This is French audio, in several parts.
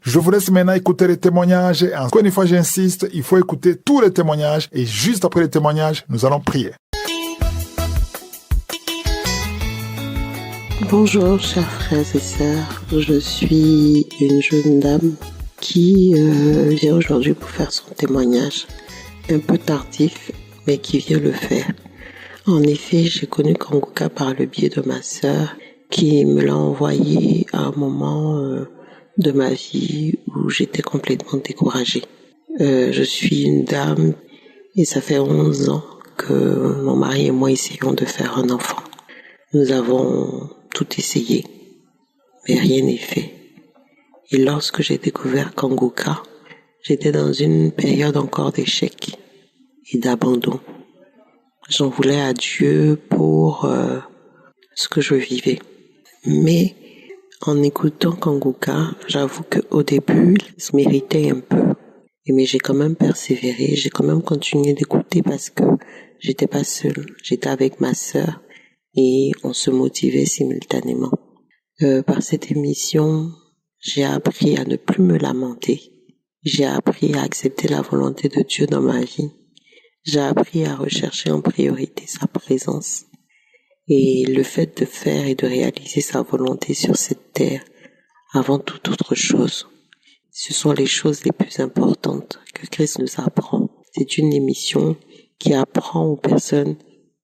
Je vous laisse maintenant écouter les témoignages. Et encore une fois, j'insiste, il faut écouter tous les témoignages. Et juste après les témoignages, nous allons prier. Bonjour chers frères et sœurs, je suis une jeune dame qui vient aujourd'hui pour faire son témoignage, un peu tardif, mais qui vient le faire. En effet, j'ai connu Kanguka par le biais de ma sœur qui me l'a envoyé à un moment de ma vie où j'étais complètement découragée. Je suis une dame et ça fait 11 ans que mon mari et moi essayons de faire un enfant. Nous avons tout essayé, mais rien n'est fait. Et lorsque j'ai découvert Kanguka, j'étais dans une période encore d'échec et d'abandon. J'en voulais à Dieu pour ce que je vivais. Mais en écoutant Kanguka, j'avoue qu'au début, ça méritait un peu. Mais j'ai quand même persévéré, j'ai quand même continué d'écouter parce que j'étais pas seule. J'étais avec ma sœur et on se motivait simultanément. Par cette émission, j'ai appris à ne plus me lamenter. J'ai appris à accepter la volonté de Dieu dans ma vie. J'ai appris à rechercher en priorité sa présence. Et le fait de faire et de réaliser sa volonté sur cette terre, avant toute autre chose, ce sont les choses les plus importantes que Christ nous apprend. C'est une émission qui apprend aux personnes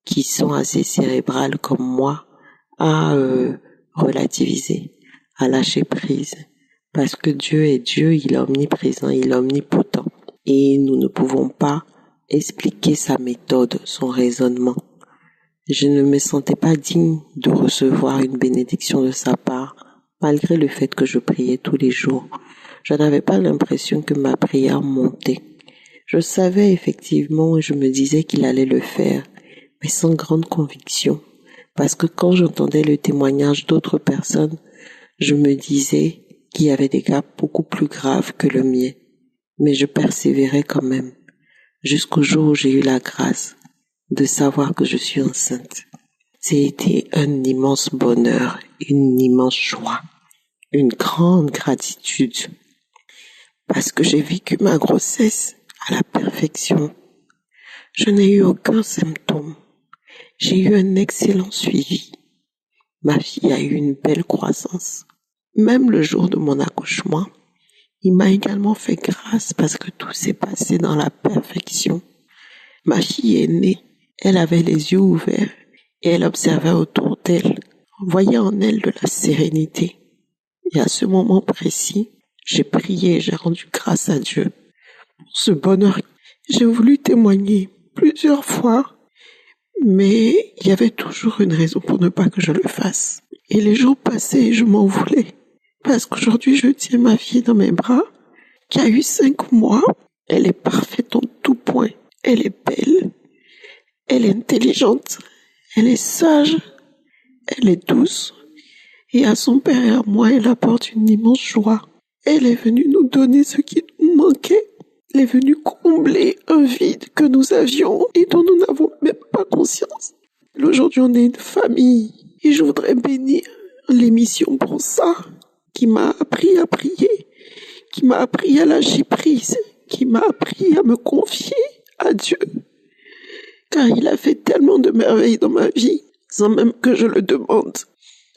qui sont assez cérébrales comme moi à relativiser, à lâcher prise. Parce que Dieu est Dieu, il est omniprésent, il est omnipotent. Et nous ne pouvons pas expliquer sa méthode, son raisonnement. Je ne me sentais pas digne de recevoir une bénédiction de sa part, malgré le fait que je priais tous les jours. Je n'avais pas l'impression que ma prière montait. Je savais effectivement, je me disais qu'il allait le faire, mais sans grande conviction. Parce que quand j'entendais le témoignage d'autres personnes, je me disais qu'il y avait des cas beaucoup plus graves que le mien. Mais je persévérais quand même, jusqu'au jour où j'ai eu la grâce de savoir que je suis enceinte. C'était un immense bonheur, une immense joie, une grande gratitude. Parce que j'ai vécu ma grossesse à la perfection. Je n'ai eu aucun symptôme. J'ai eu un excellent suivi. Ma fille a eu une belle croissance. Même le jour de mon accouchement, il m'a également fait grâce parce que tout s'est passé dans la perfection. Ma fille est née, elle avait les yeux ouverts et elle observait autour d'elle, voyait en elle de la sérénité. Et à ce moment précis, j'ai prié et j'ai rendu grâce à Dieu pour ce bonheur. J'ai voulu témoigner plusieurs fois, mais il y avait toujours une raison pour ne pas que je le fasse. Et les jours passaient et je m'en voulais. Parce qu'aujourd'hui, je tiens ma fille dans mes bras, qui a eu 5 mois. Elle est parfaite en tout point. Elle est belle. Elle est intelligente. Elle est sage. Elle est douce. Et à son père et à moi, elle apporte une immense joie. Elle est venue nous donner ce qui nous manquait. Elle est venue combler un vide que nous avions et dont nous n'avons même pas conscience. Aujourd'hui, on est une famille. Et je voudrais bénir l'émission pour ça, qui m'a appris à prier, qui m'a appris à lâcher prise, qui m'a appris à me confier à Dieu. Car il a fait tellement de merveilles dans ma vie, sans même que je le demande.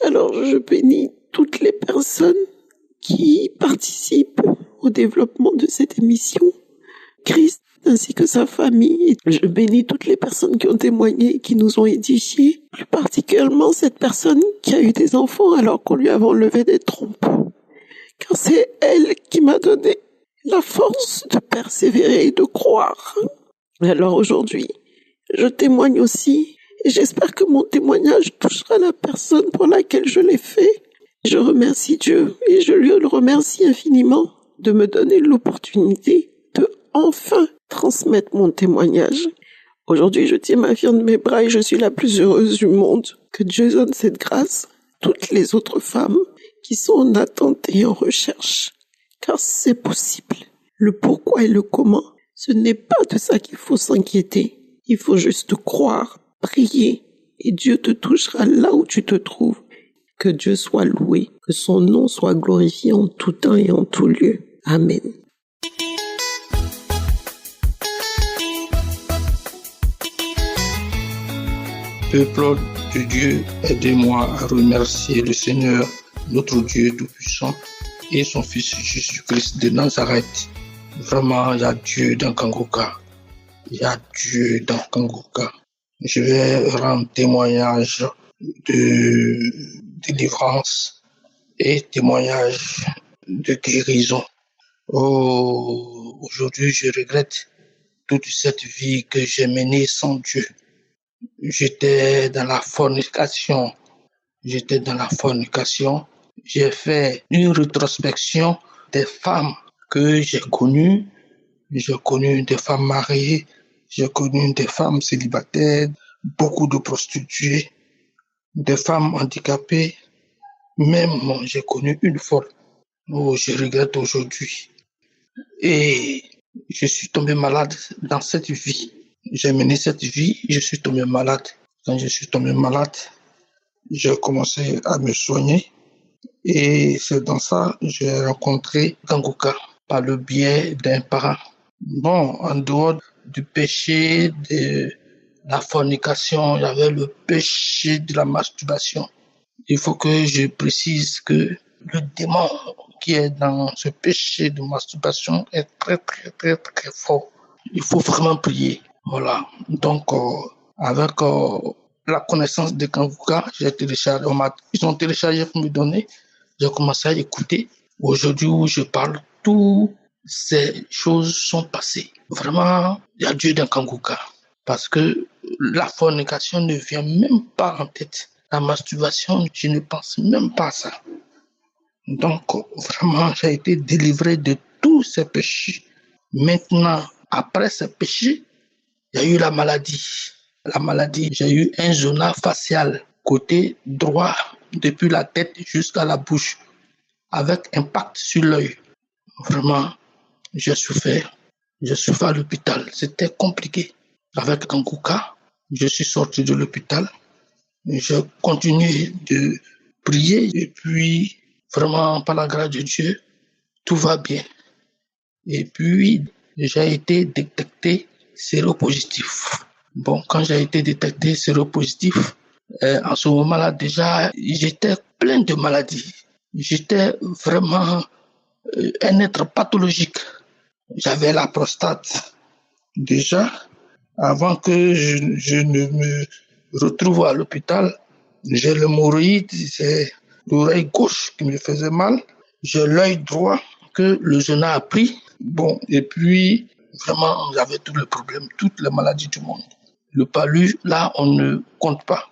Alors je bénis toutes les personnes qui participent au développement de cette émission, Christ ainsi que sa famille. Je bénis toutes les personnes qui ont témoigné, qui nous ont édifiés, plus particulièrement cette personne qui a eu des enfants alors qu'on lui avait enlevé des trompes. Car c'est elle qui m'a donné la force de persévérer et de croire. Alors aujourd'hui, je témoigne aussi et j'espère que mon témoignage touchera la personne pour laquelle je l'ai fait. Je remercie Dieu et je lui remercie infiniment de me donner l'opportunité de enfin transmettre mon témoignage. Aujourd'hui, je tiens ma fille entre mes bras et je suis la plus heureuse du monde. Que Dieu donne cette grâce à toutes les autres femmes qui sont en attente et en recherche. Car c'est possible. Le pourquoi et le comment, ce n'est pas de ça qu'il faut s'inquiéter. Il faut juste croire, prier et Dieu te touchera là où tu te trouves. Que Dieu soit loué, que son nom soit glorifié en tout temps et en tout lieu. Amen. Peuple de Dieu, aidez-moi à remercier le Seigneur, notre Dieu Tout-Puissant, et son Fils Jésus-Christ de Nazareth. Vraiment, il y a Dieu dans Kangoka. Il y a Dieu dans Kangoka. Je vais rendre témoignage de délivrance et témoignage de guérison. Oh, aujourd'hui, je regrette toute cette vie que j'ai menée sans Dieu. J'étais dans la fornication. J'ai fait une rétrospection des femmes que j'ai connues. J'ai connu des femmes mariées, j'ai connu des femmes célibataires, beaucoup de prostituées, des femmes handicapées. Même j'ai connu une folle. Oh, je regrette aujourd'hui. Et je suis tombé malade dans cette vie. J'ai mené cette vie, je suis tombé malade. Quand je suis tombé malade, j'ai commencé à me soigner. Et c'est dans ça que j'ai rencontré Kangoka par le biais d'un parent. Bon, en dehors du péché de la fornication, il y avait le péché de la masturbation. Il faut que je précise que le démon qui est dans ce péché de masturbation est très, très, très, très fort. Il faut vraiment prier. Voilà. Donc, avec la connaissance de Kangoka, j'ai téléchargé, ils ont téléchargé pour me donner. J'ai commencé à écouter. Aujourd'hui où je parle, toutes ces choses sont passées. Vraiment, il y a Dieu dans Kangoka. Parce que la fornication ne vient même pas en tête. La masturbation, je ne pense même pas à ça. Donc, vraiment, j'ai été délivré de tous ces péchés. Maintenant, après ces péchés, il y a eu la maladie. La maladie, j'ai eu un zona facial côté droit, depuis la tête jusqu'à la bouche, avec impact sur l'œil. Vraiment, j'ai souffert. Je suis à l'hôpital. C'était compliqué. Avec Kangoka, je suis sorti de l'hôpital. J'ai continué de prier et puis, vraiment, par la grâce de Dieu, tout va bien. Et puis, j'ai été détecté séropositif. Bon, quand j'ai été détecté séropositif, en ce moment-là, déjà, j'étais plein de maladies. J'étais vraiment un être pathologique. J'avais la prostate. Déjà, avant que je ne me retrouve à l'hôpital, j'ai l'hémorroïde, c'est l'oreille gauche qui me faisait mal. J'ai l'œil droit que le jeune a pris. Bon, et puis, vraiment, j'avais tous les problèmes, toutes les maladies du monde. Le palu, là, on ne compte pas.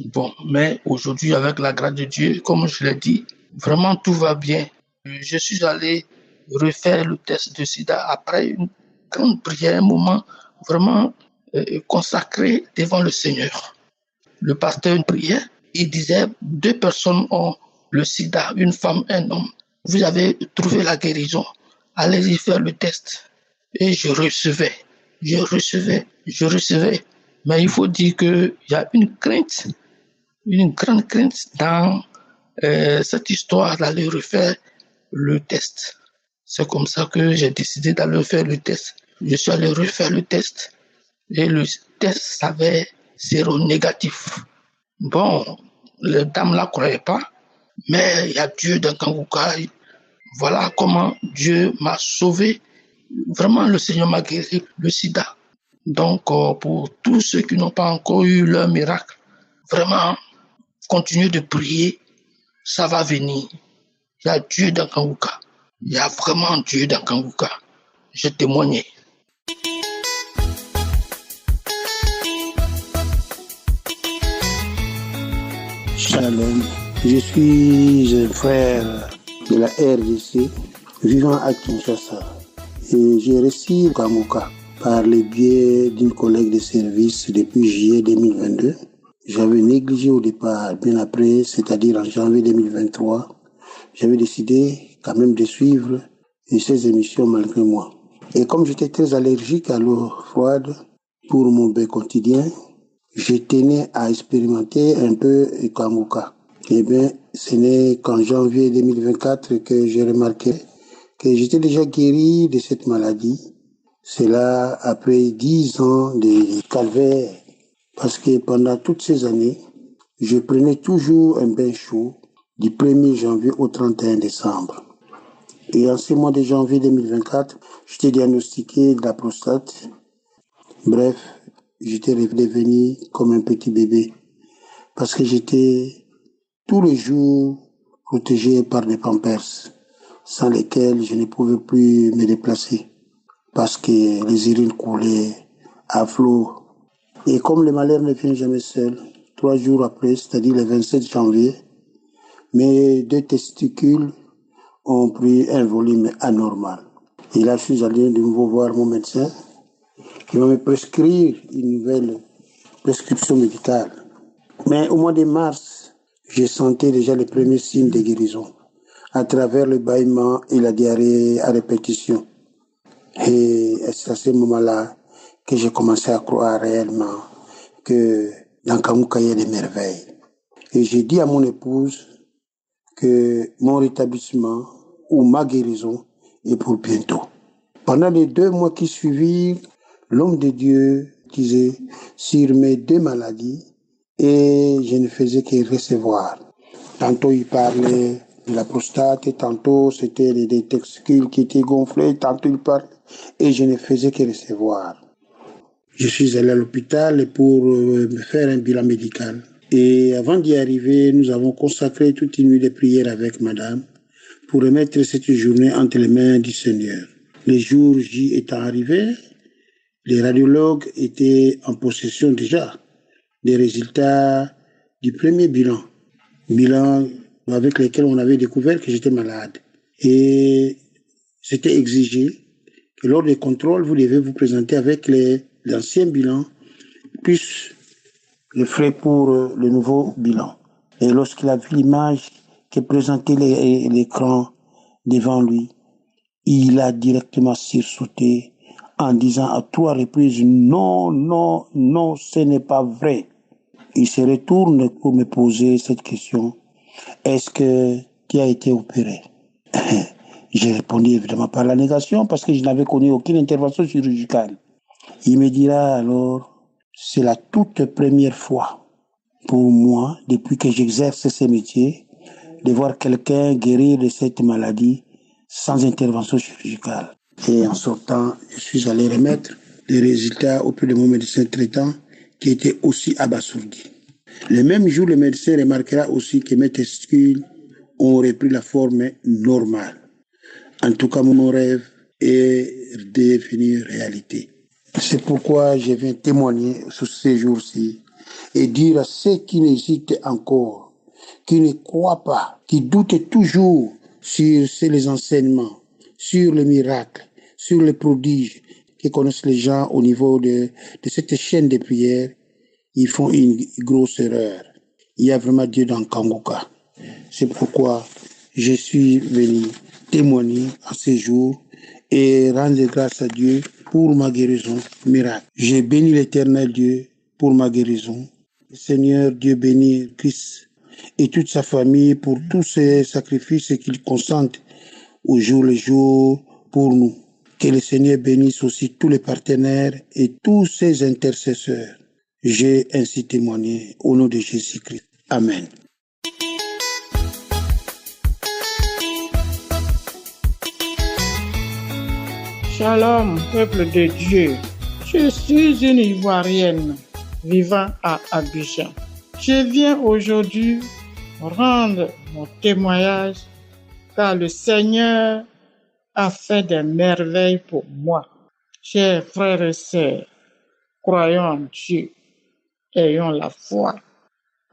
Bon, mais aujourd'hui, avec la grâce de Dieu, comme je l'ai dit, vraiment tout va bien. Je suis allé refaire le test de sida après une grande prière, un moment vraiment consacré devant le Seigneur. Le pasteur priait, il disait 2 personnes ont le sida, une femme, un homme. Vous avez trouvé la guérison. Allez-y faire le test. Et je recevais. Mais il faut dire qu'il y a une grande crainte dans cette histoire d'aller refaire le test. C'est comme ça que j'ai décidé d'aller faire le test. Je suis allé refaire le test et le test s'avère séronégatif. Bon, les dames ne la croyaient pas, mais il y a Dieu dans Kangoka. Voilà comment Dieu m'a sauvé. Vraiment, le Seigneur m'a guéri le sida. Donc, pour tous ceux qui n'ont pas encore eu leur miracle, vraiment, continuez de prier, ça va venir. Il y a Dieu dans Kangoka. Il y a vraiment Dieu dans Kangoka. Je témoigne. Shalom, je suis un frère de la RDC vivant à Kinshasa et j'ai reçu Kangoka par le biais d'une collègue de service depuis juillet 2022. J'avais négligé au départ, bien après, c'est-à-dire en janvier 2023, j'avais décidé quand même de suivre ces émissions malgré moi. Et comme j'étais très allergique à l'eau froide pour mon bain quotidien, je tenais à expérimenter un peu Kangoka. Eh bien, ce n'est qu'en janvier 2024 que j'ai remarqué que j'étais déjà guéri de cette maladie. C'est là après 10 ans de calvaire. Parce que pendant toutes ces années, je prenais toujours un bain chaud du 1er janvier au 31 décembre. Et en ce mois de janvier 2024, j'étais diagnostiqué de la prostate. Bref, j'étais devenu comme un petit bébé. Parce que j'étais tous les jours protégé par des pampers, sans lesquels je ne pouvais plus me déplacer. Parce que les urines coulaient à flot. Et comme le malheur ne vient jamais seul, 3 jours après, c'est-à-dire le 27 janvier, mes 2 testicules ont pris un volume anormal. Et là, je suis allé de nouveau voir mon médecin qui va me prescrire une nouvelle prescription médicale. Mais au mois de mars, j'ai senti déjà les premiers signes de guérison à travers le bâillement et la diarrhée à répétition. Et c'est à ce moment-là que j'ai commencé à croire réellement que dans Kanguka, il y a des merveilles. Et j'ai dit à mon épouse que mon rétablissement ou ma guérison est pour bientôt. Pendant les 2 mois qui suivirent, l'homme de Dieu disait sur mes 2 maladies et je ne faisais que recevoir. Tantôt il parlait de la prostate, tantôt c'était des testicules qui étaient gonflés, tantôt il parlait et je ne faisais que recevoir. Je suis allé à l'hôpital pour me faire un bilan médical. Et avant d'y arriver, nous avons consacré toute une nuit de prière avec madame pour remettre cette journée entre les mains du Seigneur. Les jours J étant arrivés, les radiologues étaient en possession déjà des résultats du premier bilan avec lequel on avait découvert que j'étais malade. Et c'était exigé que lors des contrôles, vous devez vous présenter avec l'ancien bilan, plus les frais pour le nouveau bilan. Et lorsqu'il a vu l'image que présentait l'écran devant lui, il a directement sursauté en disant à 3 reprises « Non, non, non, ce n'est pas vrai ». Il se retourne pour me poser cette question « Est-ce que tu as été opéré ?» J'ai répondu évidemment par la négation parce que je n'avais connu aucune intervention chirurgicale. Il me dira alors « C'est la toute première fois pour moi, depuis que j'exerce ce métier, de voir quelqu'un guérir de cette maladie sans intervention chirurgicale. » Et en sortant, je suis allé remettre les résultats auprès de mon médecin traitant qui était aussi abasourdi. Le même jour, le médecin remarquera aussi que mes testicules ont repris la forme normale. En tout cas, mon rêve est devenu réalité. C'est pourquoi je viens témoigner sur ces jours-ci et dire à ceux qui n'hésitent encore, qui ne croient pas, qui doutent toujours sur les enseignements, sur les miracles, sur les prodiges que connaissent les gens au niveau de cette chaîne de prière, ils font une grosse erreur. Il y a vraiment Dieu dans Kanguka. C'est pourquoi je suis venu témoigner à ces jours et rendre grâce à Dieu pour ma guérison miracle. J'ai béni l'Éternel Dieu pour ma guérison. Le Seigneur Dieu bénit Christ et toute sa famille pour tous ces sacrifices qu'il consente au jour le jour pour nous. Que le Seigneur bénisse aussi tous les partenaires et tous ses intercesseurs. J'ai ainsi témoigné au nom de Jésus-Christ. Amen. Shalom, peuple de Dieu. Je suis une Ivoirienne vivant à Abidjan. Je viens aujourd'hui rendre mon témoignage car le Seigneur a fait des merveilles pour moi. Chers frères et sœurs, croyons en Dieu, ayons la foi.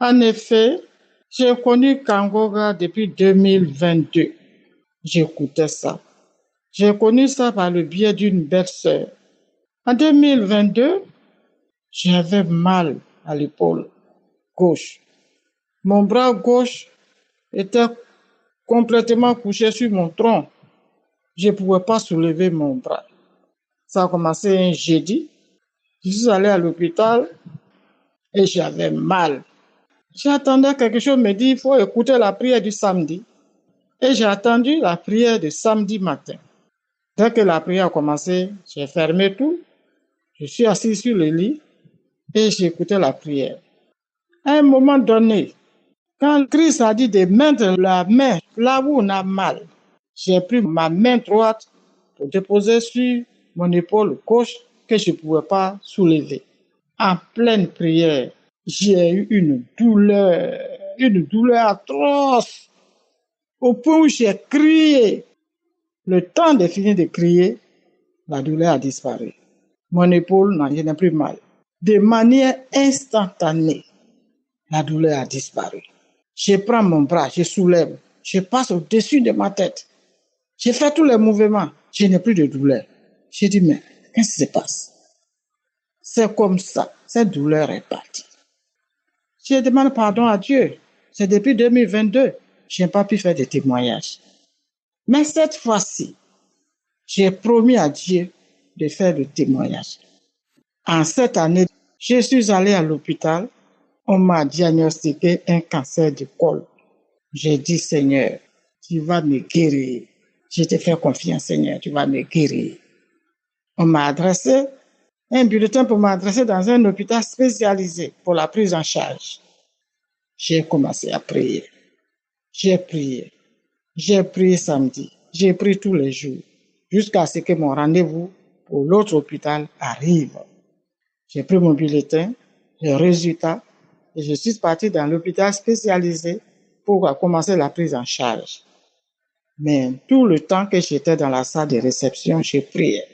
En effet, j'ai connu Kangoga depuis 2022. J'écoutais ça. J'ai connu ça par le biais d'une belle-sœur. En 2022, j'avais mal à l'épaule gauche. Mon bras gauche était complètement couché sur mon tronc. Je ne pouvais pas soulever mon bras. Ça a commencé un jeudi. Je suis allé à l'hôpital et j'avais mal. J'attendais quelque chose me dit, il faut écouter la prière du samedi. Et j'ai attendu la prière du samedi matin. Dès que la prière a commencé, j'ai fermé tout. Je suis assis sur le lit et j'ai écouté la prière. À un moment donné, quand Christ a dit de mettre la main là où on a mal, j'ai pris ma main droite pour déposer sur mon épaule gauche que je ne pouvais pas soulever. En pleine prière, j'ai eu une douleur atroce, au point où j'ai crié. Le temps de finir de crier, la douleur a disparu. Mon épaule n'a plus mal. De manière instantanée, la douleur a disparu. Je prends mon bras, je soulève, je passe au-dessus de ma tête. Je fais tous les mouvements, je n'ai plus de douleur. J'ai dit, mais qu'est-ce qui se passe? C'est comme ça, cette douleur est partie. Je demande pardon à Dieu. C'est depuis 2022, je n'ai pas pu faire de témoignages. Mais cette fois-ci, j'ai promis à Dieu de faire le témoignage. En cette année, je suis allé à l'hôpital. On m'a diagnostiqué un cancer du col. J'ai dit, Seigneur, tu vas me guérir. Je te fais confiance, Seigneur, tu vas me guérir. On m'a adressé un bulletin pour m'adresser dans un hôpital spécialisé pour la prise en charge. J'ai commencé à prier. J'ai prié samedi. J'ai prié tous les jours jusqu'à ce que mon rendez-vous pour l'autre hôpital arrive. J'ai pris mon bulletin, le résultat, et je suis parti dans l'hôpital spécialisé pour commencer la prise en charge. Mais tout le temps que j'étais dans la salle de réception, je priais.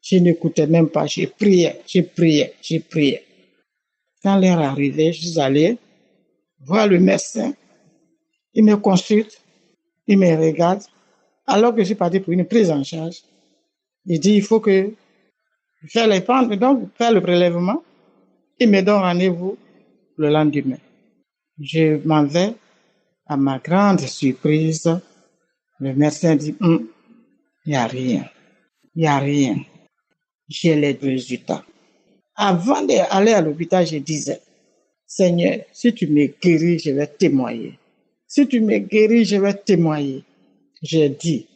Je n'écoutais même pas, je priais. Quand l'heure est arrivée, je suis allé voir le médecin. Il me consulte, il me regarde. Alors que je suis parti pour une prise en charge, il dit il faut que faire les prendre, donc faire le prélèvement. Il me donne rendez-vous le lendemain. Je m'en vais. À ma grande surprise, le médecin dit il n'y a rien. J'ai les résultats. Avant d'aller à l'hôpital, je disais, Seigneur, si tu me guéris, je vais témoigner. Si tu me guéris, je vais témoigner. J'ai dit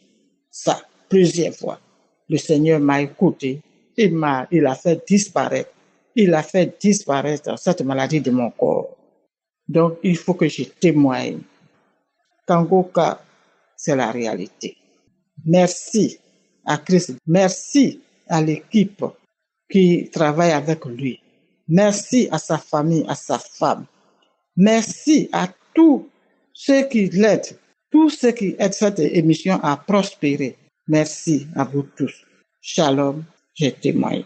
ça plusieurs fois. Le Seigneur m'a écouté. Il a fait disparaître cette maladie de mon corps. Donc, il faut que je témoigne. Kangoka, c'est la réalité. Merci à Christ. Merci à l'équipe qui travaille avec lui. Merci à sa famille, à sa femme. Merci à tous ceux qui l'aident, tous ceux qui aident cette émission à prospérer. Merci à vous tous. Shalom, je témoigne.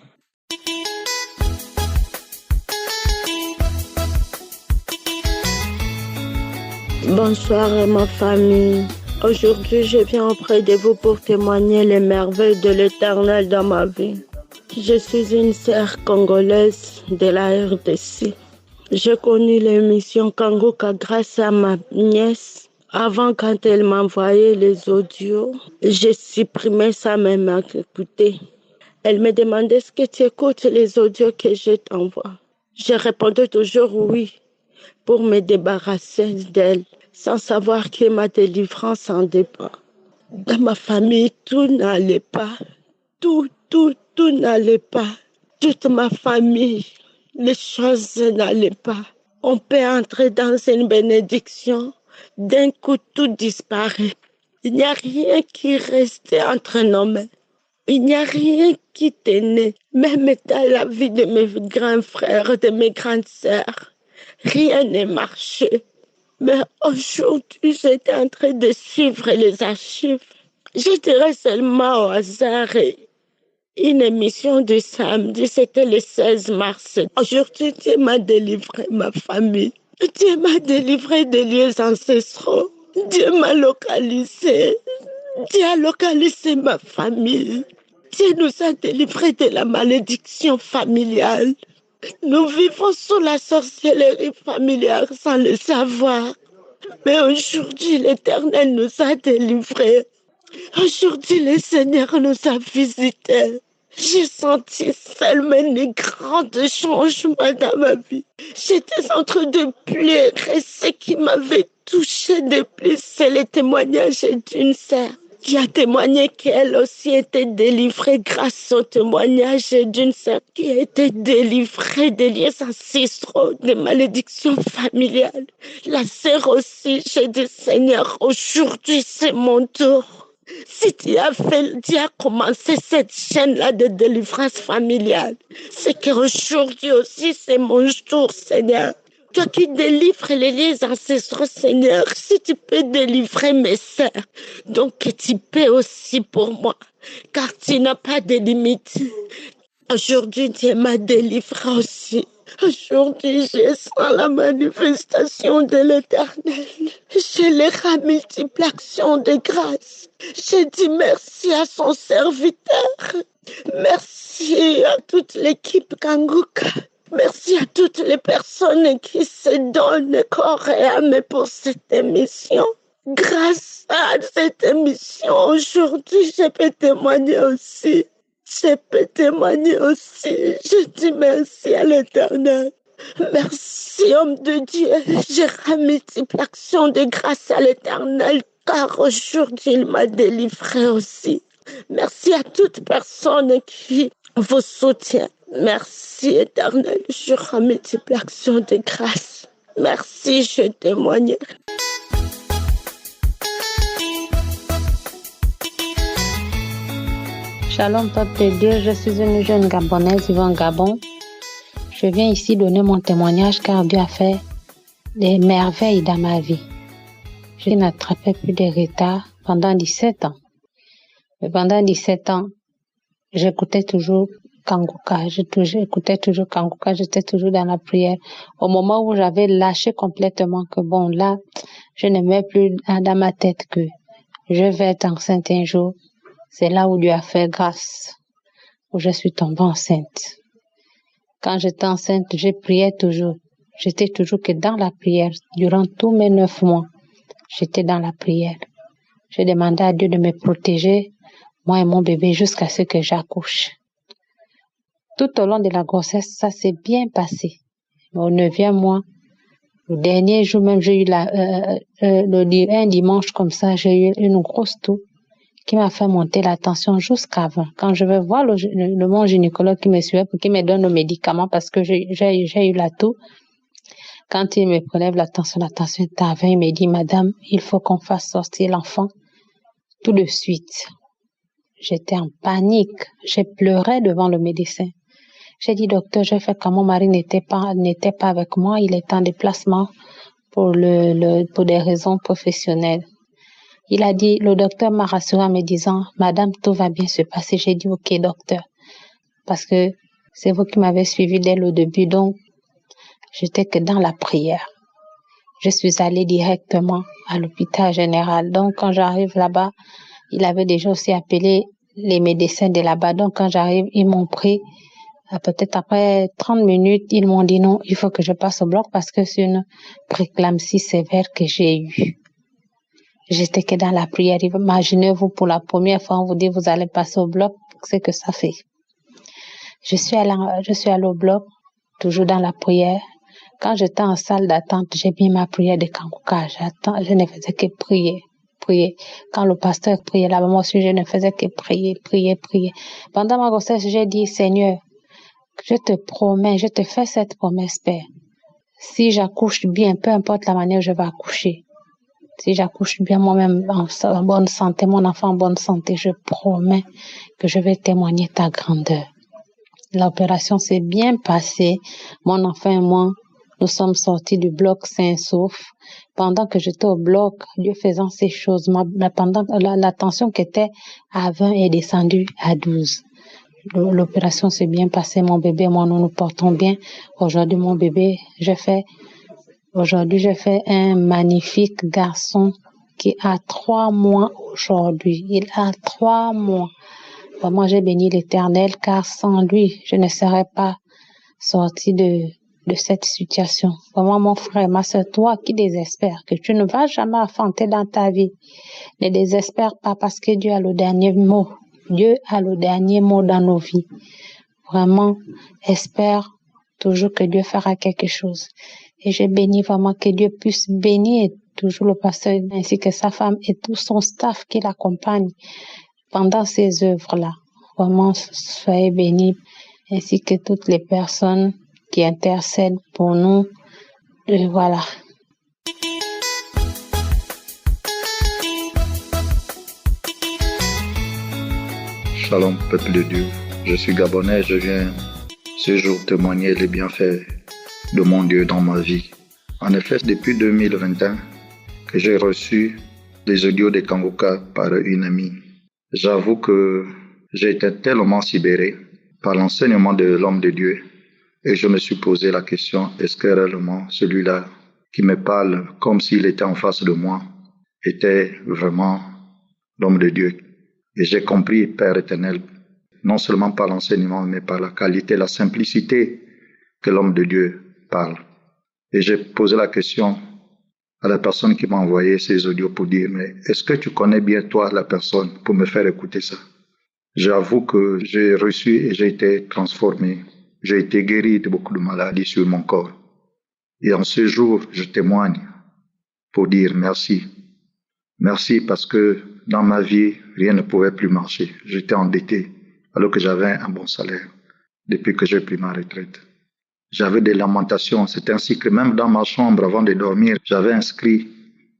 Bonsoir ma famille. Aujourd'hui, je viens auprès de vous pour témoigner les merveilles de l'Éternel dans ma vie. Je suis une sœur congolaise de la RDC. J'ai connu l'émission Kangoka grâce à ma nièce. Avant, quand elle m'envoyait les audios, j'ai supprimé ça même à écouter. Elle me demandait est-ce que tu écoutes les audios que je t'envoie. Je répondais toujours oui pour me débarrasser d'elle, sans savoir que ma délivrance en dépend. Dans ma famille, tout n'allait pas. Tout n'allait pas. Toute ma famille, les choses n'allaient pas. On peut entrer dans une bénédiction, d'un coup tout disparaît. Il n'y a rien qui restait entre nos mains. Il n'y a rien qui tenait, même dans la vie de mes grands frères, de mes grandes sœurs. Rien ne marchait. Mais aujourd'hui, j'étais en train de suivre les archives. Je dirais seulement au hasard une émission du samedi, c'était le 16 mars. Aujourd'hui, Dieu m'a délivré ma famille. Dieu m'a délivré des lieux ancestraux. Dieu m'a localisé. Dieu a localisé ma famille. Dieu nous a délivrés de la malédiction familiale. Nous vivons sous la sorcellerie familiale sans le savoir. Mais aujourd'hui, l'Éternel nous a délivrés. Aujourd'hui, le Seigneur nous a visités. J'ai senti seulement un grand changement dans ma vie. J'étais en train de pleurer. Ce qui m'avait touché de plus, c'est le témoignage d'une sœur qui a témoigné qu'elle aussi était délivrée grâce au témoignage d'une sœur qui a été délivrée des liens ancestraux, des malédictions familiales. La sœur aussi, j'ai dit, Seigneur, aujourd'hui c'est mon tour. Si tu as commencé cette chaîne-là de délivrance familiale, c'est qu'aujourd'hui aussi c'est mon tour, Seigneur. Toi qui délivres les liens ancestraux, Seigneur, si tu peux délivrer mes sœurs, donc tu peux aussi pour moi, car tu n'as pas de limites. Aujourd'hui, Dieu m'a délivré aussi. Aujourd'hui, je sens la manifestation de l'Éternel. Je leur multiple action de grâce. Je dis merci à son serviteur. Merci à toute l'équipe Kanguka. Merci à toutes les personnes qui se donnent corps et âme pour cette émission. Grâce à cette émission, aujourd'hui, je peux témoigner aussi. Je peux témoigner aussi. Je dis merci à l'Éternel. Merci, homme de Dieu. Je rends multiple action de grâce à l'Éternel, car aujourd'hui, il m'a délivré aussi. Merci à toute personne qui vous soutient. Merci, Éternel. Je rends multiple action de grâce. Merci, je témoignerai. Shalom, peuple de Dieu, je suis une jeune Gabonaise vivant au Gabon. Je viens ici donner mon témoignage car Dieu a fait des merveilles dans ma vie. Je n'attrapais plus de retard pendant 17 ans. Mais pendant 17 ans, j'écoutais toujours Kanguka, j'écoutais toujours Kanguka, j'étais toujours dans la prière. Au moment où j'avais lâché complètement que bon, là, je n'aimais plus dans ma tête que je vais être enceinte un jour. C'est là où Dieu a fait grâce, où je suis tombée enceinte. Quand j'étais enceinte, je priais toujours. J'étais toujours que dans la prière. Durant tous mes 9 mois, j'étais dans la prière. Je demandais à Dieu de me protéger, moi et mon bébé, jusqu'à ce que j'accouche. Tout au long de la grossesse, ça s'est bien passé. Au 9e mois, le dernier jour même, j'ai eu un dimanche comme ça, j'ai eu une grosse toux qui m'a fait monter la tension jusqu'à 20. Quand je vais voir mon gynécologue qui me suivait pour qu'il me donne le médicament parce que j'ai eu la toux, quand il me prélève la tension est à 20, il me dit, Madame, il faut qu'on fasse sortir l'enfant tout de suite. J'étais en panique. J'ai pleuré devant le médecin. J'ai dit, docteur, j'ai fait quand mon mari n'était pas avec moi, il est en déplacement pour des raisons professionnelles. Il a dit, le docteur m'a rassuré en me disant, Madame, tout va bien se passer. J'ai dit, ok, docteur. Parce que c'est vous qui m'avez suivi dès le début, donc j'étais que dans la prière. Je suis allée directement à l'hôpital général. Donc, quand j'arrive là-bas, il avait déjà aussi appelé les médecins de là-bas. Donc, quand j'arrive, ils m'ont pris. Peut-être après 30 minutes, ils m'ont dit non, il faut que je passe au bloc parce que c'est une préclampsie sévère que j'ai eue. J'étais que dans la prière. Imaginez-vous, pour la première fois, on vous dit vous allez passer au bloc, c'est que ça fait. Je suis allée au bloc, toujours dans la prière. Quand j'étais en salle d'attente, j'ai mis ma prière de Kanguka. Je ne faisais que prier. Quand le pasteur priait là-bas, moi aussi, je ne faisais que prier. Pendant ma grossesse, j'ai dit, Seigneur, je te promets, je te fais cette promesse, Père. Si j'accouche bien, peu importe la manière où je vais accoucher, si j'accouche bien moi-même en bonne santé, mon enfant en bonne santé, je promets que je vais témoigner ta grandeur. L'opération s'est bien passée. Mon enfant et moi, nous sommes sortis du bloc sains et saufs. Pendant que j'étais au bloc, Dieu faisant ces choses, pendant la tension qui était à 20 est descendue à 12. L'opération s'est bien passée. Mon bébé et moi, nous nous portons bien. Aujourd'hui, mon bébé, Aujourd'hui, je fais un magnifique garçon qui a 3 mois aujourd'hui. Il a 3 mois. Vraiment, j'ai béni l'Éternel car sans lui, je ne serais pas sortie de cette situation. Vraiment, mon frère, ma soeur, toi qui désespères que tu ne vas jamais affronter dans ta vie, ne désespère pas parce que Dieu a le dernier mot. Dieu a le dernier mot dans nos vies. Vraiment, espère toujours que Dieu fera quelque chose. Et je bénis vraiment que Dieu puisse bénir toujours le pasteur ainsi que sa femme et tout son staff qui l'accompagne pendant ces œuvres-là. Vraiment, soyez bénis, ainsi que toutes les personnes qui intercèdent pour nous. Et voilà. Shalom, peuple de Dieu. Je suis Gabonais, je viens ce jour témoigner les bienfaits de mon Dieu dans ma vie. En effet, depuis 2021, que j'ai reçu des audios de Kangoka par une amie. J'avoue que j'ai été tellement sidéré par l'enseignement de l'homme de Dieu et je me suis posé la question, est-ce que réellement celui-là qui me parle comme s'il était en face de moi était vraiment l'homme de Dieu? Et j'ai compris, Père éternel, non seulement par l'enseignement, mais par la qualité, la simplicité que l'homme de Dieu parle. Et j'ai posé la question à la personne qui m'a envoyé ces audios pour dire, mais est-ce que tu connais bien toi la personne pour me faire écouter ça? J'avoue que j'ai reçu et j'ai été transformé. J'ai été guéri de beaucoup de maladies sur mon corps. Et en ce jour, je témoigne pour dire merci. Merci parce que dans ma vie, rien ne pouvait plus marcher. J'étais endetté alors que j'avais un bon salaire depuis que j'ai pris ma retraite. J'avais des lamentations. C'est ainsi que même dans ma chambre, avant de dormir, j'avais inscrit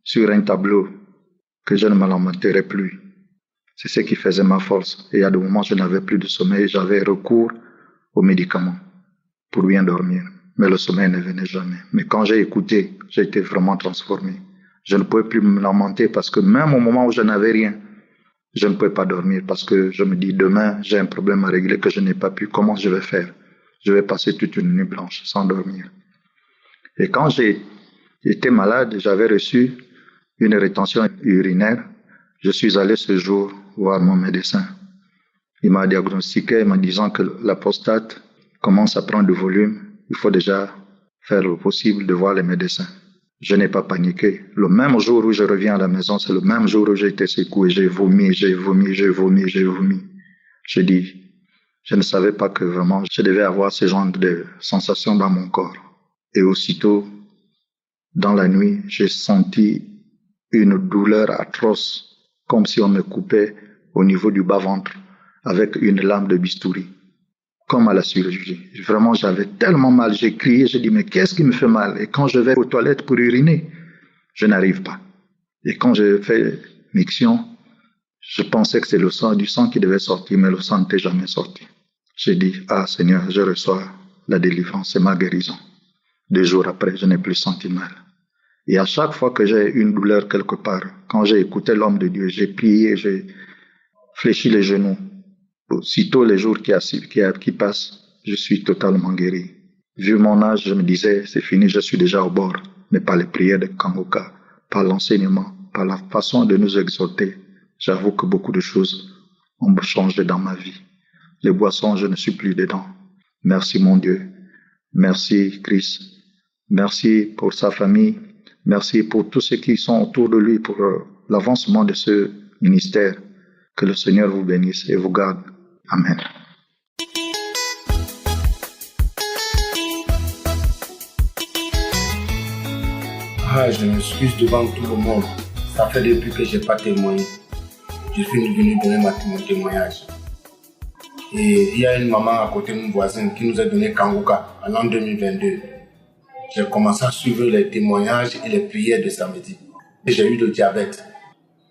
sur un tableau que je ne me lamenterai plus. C'est ce qui faisait ma force. Et à des moments, je n'avais plus de sommeil. J'avais recours aux médicaments pour bien dormir. Mais le sommeil ne venait jamais. Mais quand j'ai écouté, j'ai été vraiment transformé. Je ne pouvais plus me lamenter parce que même au moment où je n'avais rien, je ne pouvais pas dormir parce que je me dis demain, j'ai un problème à régler que je n'ai pas pu. Comment je vais faire? Je vais passer toute une nuit blanche sans dormir. Et quand j'ai été malade, j'avais reçu une rétention urinaire. Je suis allé ce jour voir mon médecin. Il m'a diagnostiqué en me disant que la prostate commence à prendre du volume. Il faut déjà faire le possible de voir les médecins. Je n'ai pas paniqué. Le même jour où je reviens à la maison, c'est le même jour où j'ai été secoué. J'ai vomi. Je dis, je ne savais pas que vraiment je devais avoir ce genre de sensations dans mon corps. Et aussitôt, dans la nuit, j'ai senti une douleur atroce, comme si on me coupait au niveau du bas-ventre avec une lame de bistouri, comme à la chirurgie. Vraiment, j'avais tellement mal, j'ai crié, j'ai dit, mais qu'est-ce qui me fait mal? Et quand je vais aux toilettes pour uriner, je n'arrive pas. Et quand je fais miction, je pensais que c'est le sang, du sang qui devait sortir, mais le sang n'était jamais sorti. J'ai dit, ah Seigneur, je reçois la délivrance, c'est ma guérison. 2 jours après, je n'ai plus senti mal. Et à chaque fois que j'ai une douleur quelque part, quand j'ai écouté l'homme de Dieu, j'ai prié, j'ai fléchi les genoux. Aussitôt les jours qui passent, je suis totalement guéri. Vu mon âge, je me disais, c'est fini, je suis déjà au bord. Mais par les prières de Kangoka, par l'enseignement, par la façon de nous exhorter, j'avoue que beaucoup de choses ont changé dans ma vie. Les boissons, je ne suis plus dedans. Merci mon Dieu. Merci Christ. Merci pour sa famille. Merci pour tous ceux qui sont autour de lui pour l'avancement de ce ministère. Que le Seigneur vous bénisse et vous garde. Amen. Je m'excuse devant tout le monde. Ça fait depuis que je n'ai pas témoigné. Je suis venu donner mon témoignage. Et il y a une maman à côté de mon voisin qui nous a donné Kangoka en l'an 2022. J'ai commencé à suivre les témoignages et les prières de samedi. Et j'ai eu le diabète.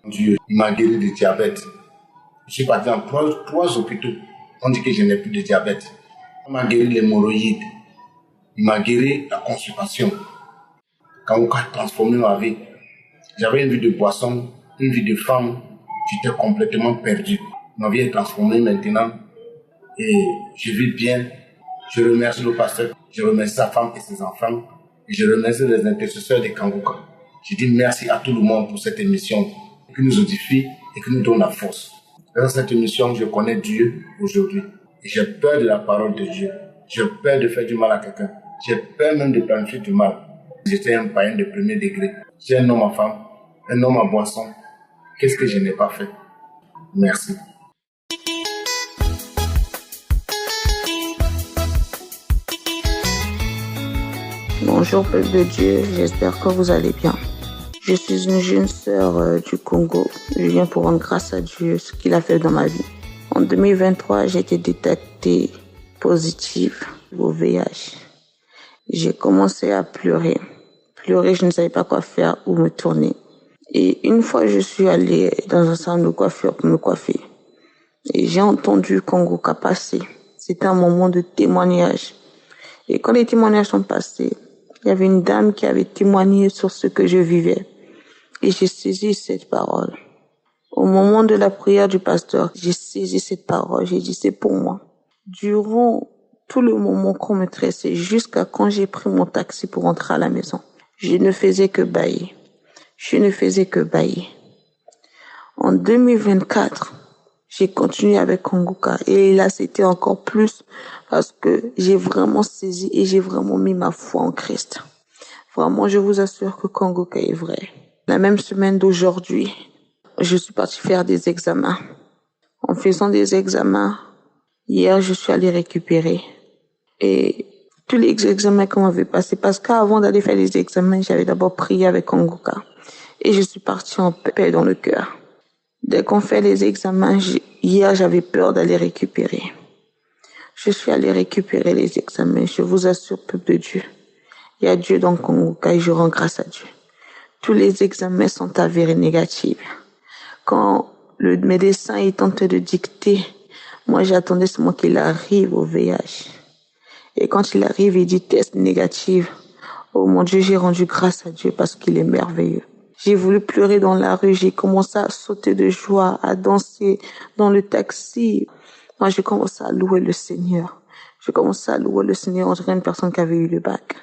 Dieu m'a guéri du diabète. Je suis parti dans 3 hôpitaux. On dit que je n'ai plus de diabète. On m'a guéri l'hémorroïde. Il m'a guéri la constipation. Kangoka a transformé ma vie. J'avais une vie de boisson, une vie de femme. J'étais complètement perdu. Ma vie est transformée maintenant. Et je vis bien. Je remercie le pasteur. Je remercie sa femme et ses enfants. Et je remercie les intercesseurs de Kangoka. Je dis merci à tout le monde pour cette émission qui nous édifie et qui nous donne la force. Dans cette émission, je connais Dieu aujourd'hui. Et j'ai peur de la parole de Dieu. J'ai peur de faire du mal à quelqu'un. J'ai peur même de planifier du mal. J'étais un païen de premier degré. J'ai un homme à femme, un homme à boisson. Qu'est-ce que je n'ai pas fait? Merci. Bonjour peuple de Dieu, j'espère que vous allez bien. Je suis une jeune sœur du Congo. Je viens pour rendre grâce à Dieu ce qu'il a fait dans ma vie. En 2023, j'ai été détectée positive au VIH. J'ai commencé à pleurer. Je ne savais pas quoi faire, où me tourner. Et une fois, je suis allée dans un salon de coiffure pour me coiffer. Et j'ai entendu Kongoka passer. C'était un moment de témoignage. Et quand les témoignages sont passés, il y avait une dame qui avait témoigné sur ce que je vivais. Et j'ai saisi cette parole. Au moment de la prière du pasteur, j'ai saisi cette parole. J'ai dit, c'est pour moi. Durant tout le moment qu'on me tressait, jusqu'à quand j'ai pris mon taxi pour rentrer à la maison, je ne faisais que bâiller. En 2024, j'ai continué avec Kongoka. Et là, c'était encore plus parce que j'ai vraiment saisi et j'ai vraiment mis ma foi en Christ. Vraiment, je vous assure que Kongoka est vrai. La même semaine d'aujourd'hui, je suis partie faire des examens. En faisant des examens, hier, je suis allée récupérer. Et tous les examens qu'on m'avait passés, parce qu'avant d'aller faire les examens, j'avais d'abord prié avec Kongoka. Et je suis partie en paix dans le cœur. Dès qu'on fait les examens, hier, j'avais peur d'aller récupérer. Je suis allée récupérer les examens. Je vous assure, peuple de Dieu, il y a Dieu dans Kongoka et je rends grâce à Dieu. Tous les examens sont avérés négatifs. Quand le médecin est tenté de dicter, moi j'attendais seulement qu'il arrive au VIH. Et quand il arrive, il dit test négatif. Oh mon Dieu, j'ai rendu grâce à Dieu parce qu'il est merveilleux. J'ai voulu pleurer dans la rue, j'ai commencé à sauter de joie, à danser dans le taxi. Moi, j'ai commencé à louer le Seigneur. Je commençais à louer le Seigneur en tant une personne qui avait eu le bac.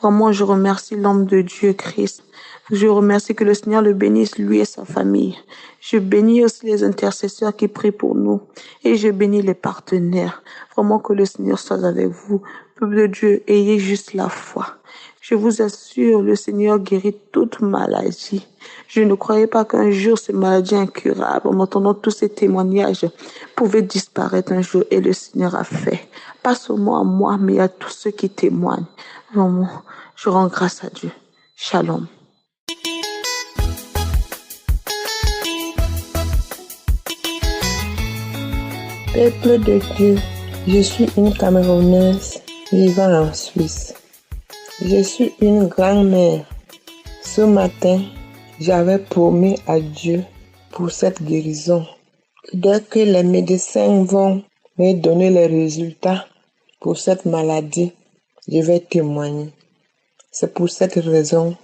Vraiment, je remercie l'homme de Dieu, Christ. Je remercie que le Seigneur le bénisse, lui et sa famille. Je bénis aussi les intercesseurs qui prient pour nous. Et je bénis les partenaires. Vraiment que le Seigneur soit avec vous. Peuple de Dieu, ayez juste la foi. Je vous assure, le Seigneur guérit toute maladie. Je ne croyais pas qu'un jour ces maladies incurables, en entendant tous ces témoignages, pouvaient disparaître un jour. Et le Seigneur a fait. Pas seulement à moi, mais à tous ceux qui témoignent. Vraiment, je rends grâce à Dieu. Shalom. Peuple de Dieu, je suis une Camerounaise vivant en Suisse. Je suis une grand-mère. Ce matin, j'avais promis à Dieu pour cette guérison. Dès que les médecins vont me donner les résultats pour cette maladie, je vais témoigner. C'est pour cette raison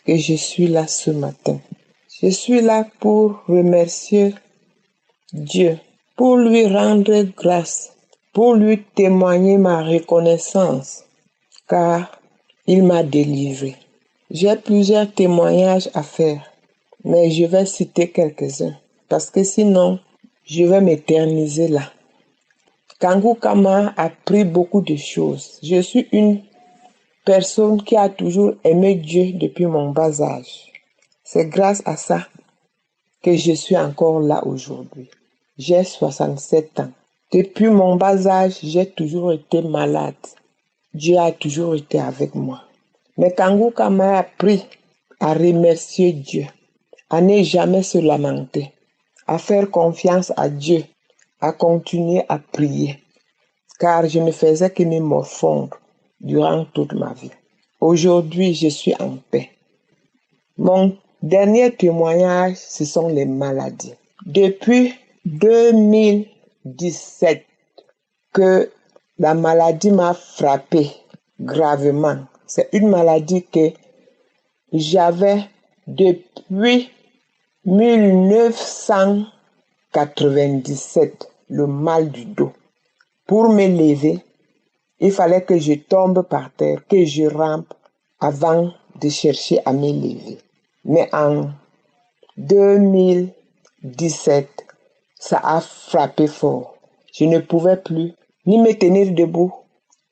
que je suis là ce matin. Je suis là pour remercier Dieu, pour lui rendre grâce, pour lui témoigner ma reconnaissance, car il m'a délivré. J'ai plusieurs témoignages à faire, mais je vais citer quelques-uns, parce que sinon, je vais m'éterniser là. Kongoka m'a appris beaucoup de choses. Je suis une personne qui a toujours aimé Dieu depuis mon bas âge. C'est grâce à ça que je suis encore là aujourd'hui. J'ai 67 ans. Depuis mon bas âge, j'ai toujours été malade. Dieu a toujours été avec moi. Mais Kongoka m'a appris à remercier Dieu, à ne jamais se lamenter, à faire confiance à Dieu, à continuer à prier, car je ne faisais que me morfondre durant toute ma vie. Aujourd'hui, je suis en paix. Mon dernier témoignage, ce sont les maladies. Depuis 2017 que la maladie m'a frappé gravement. C'est une maladie que j'avais depuis 1997, le mal du dos. Pour me lever, il fallait que je tombe par terre, que je rampe avant de chercher à me lever. Mais en 2017, ça a frappé fort. Je ne pouvais plus ni me tenir debout,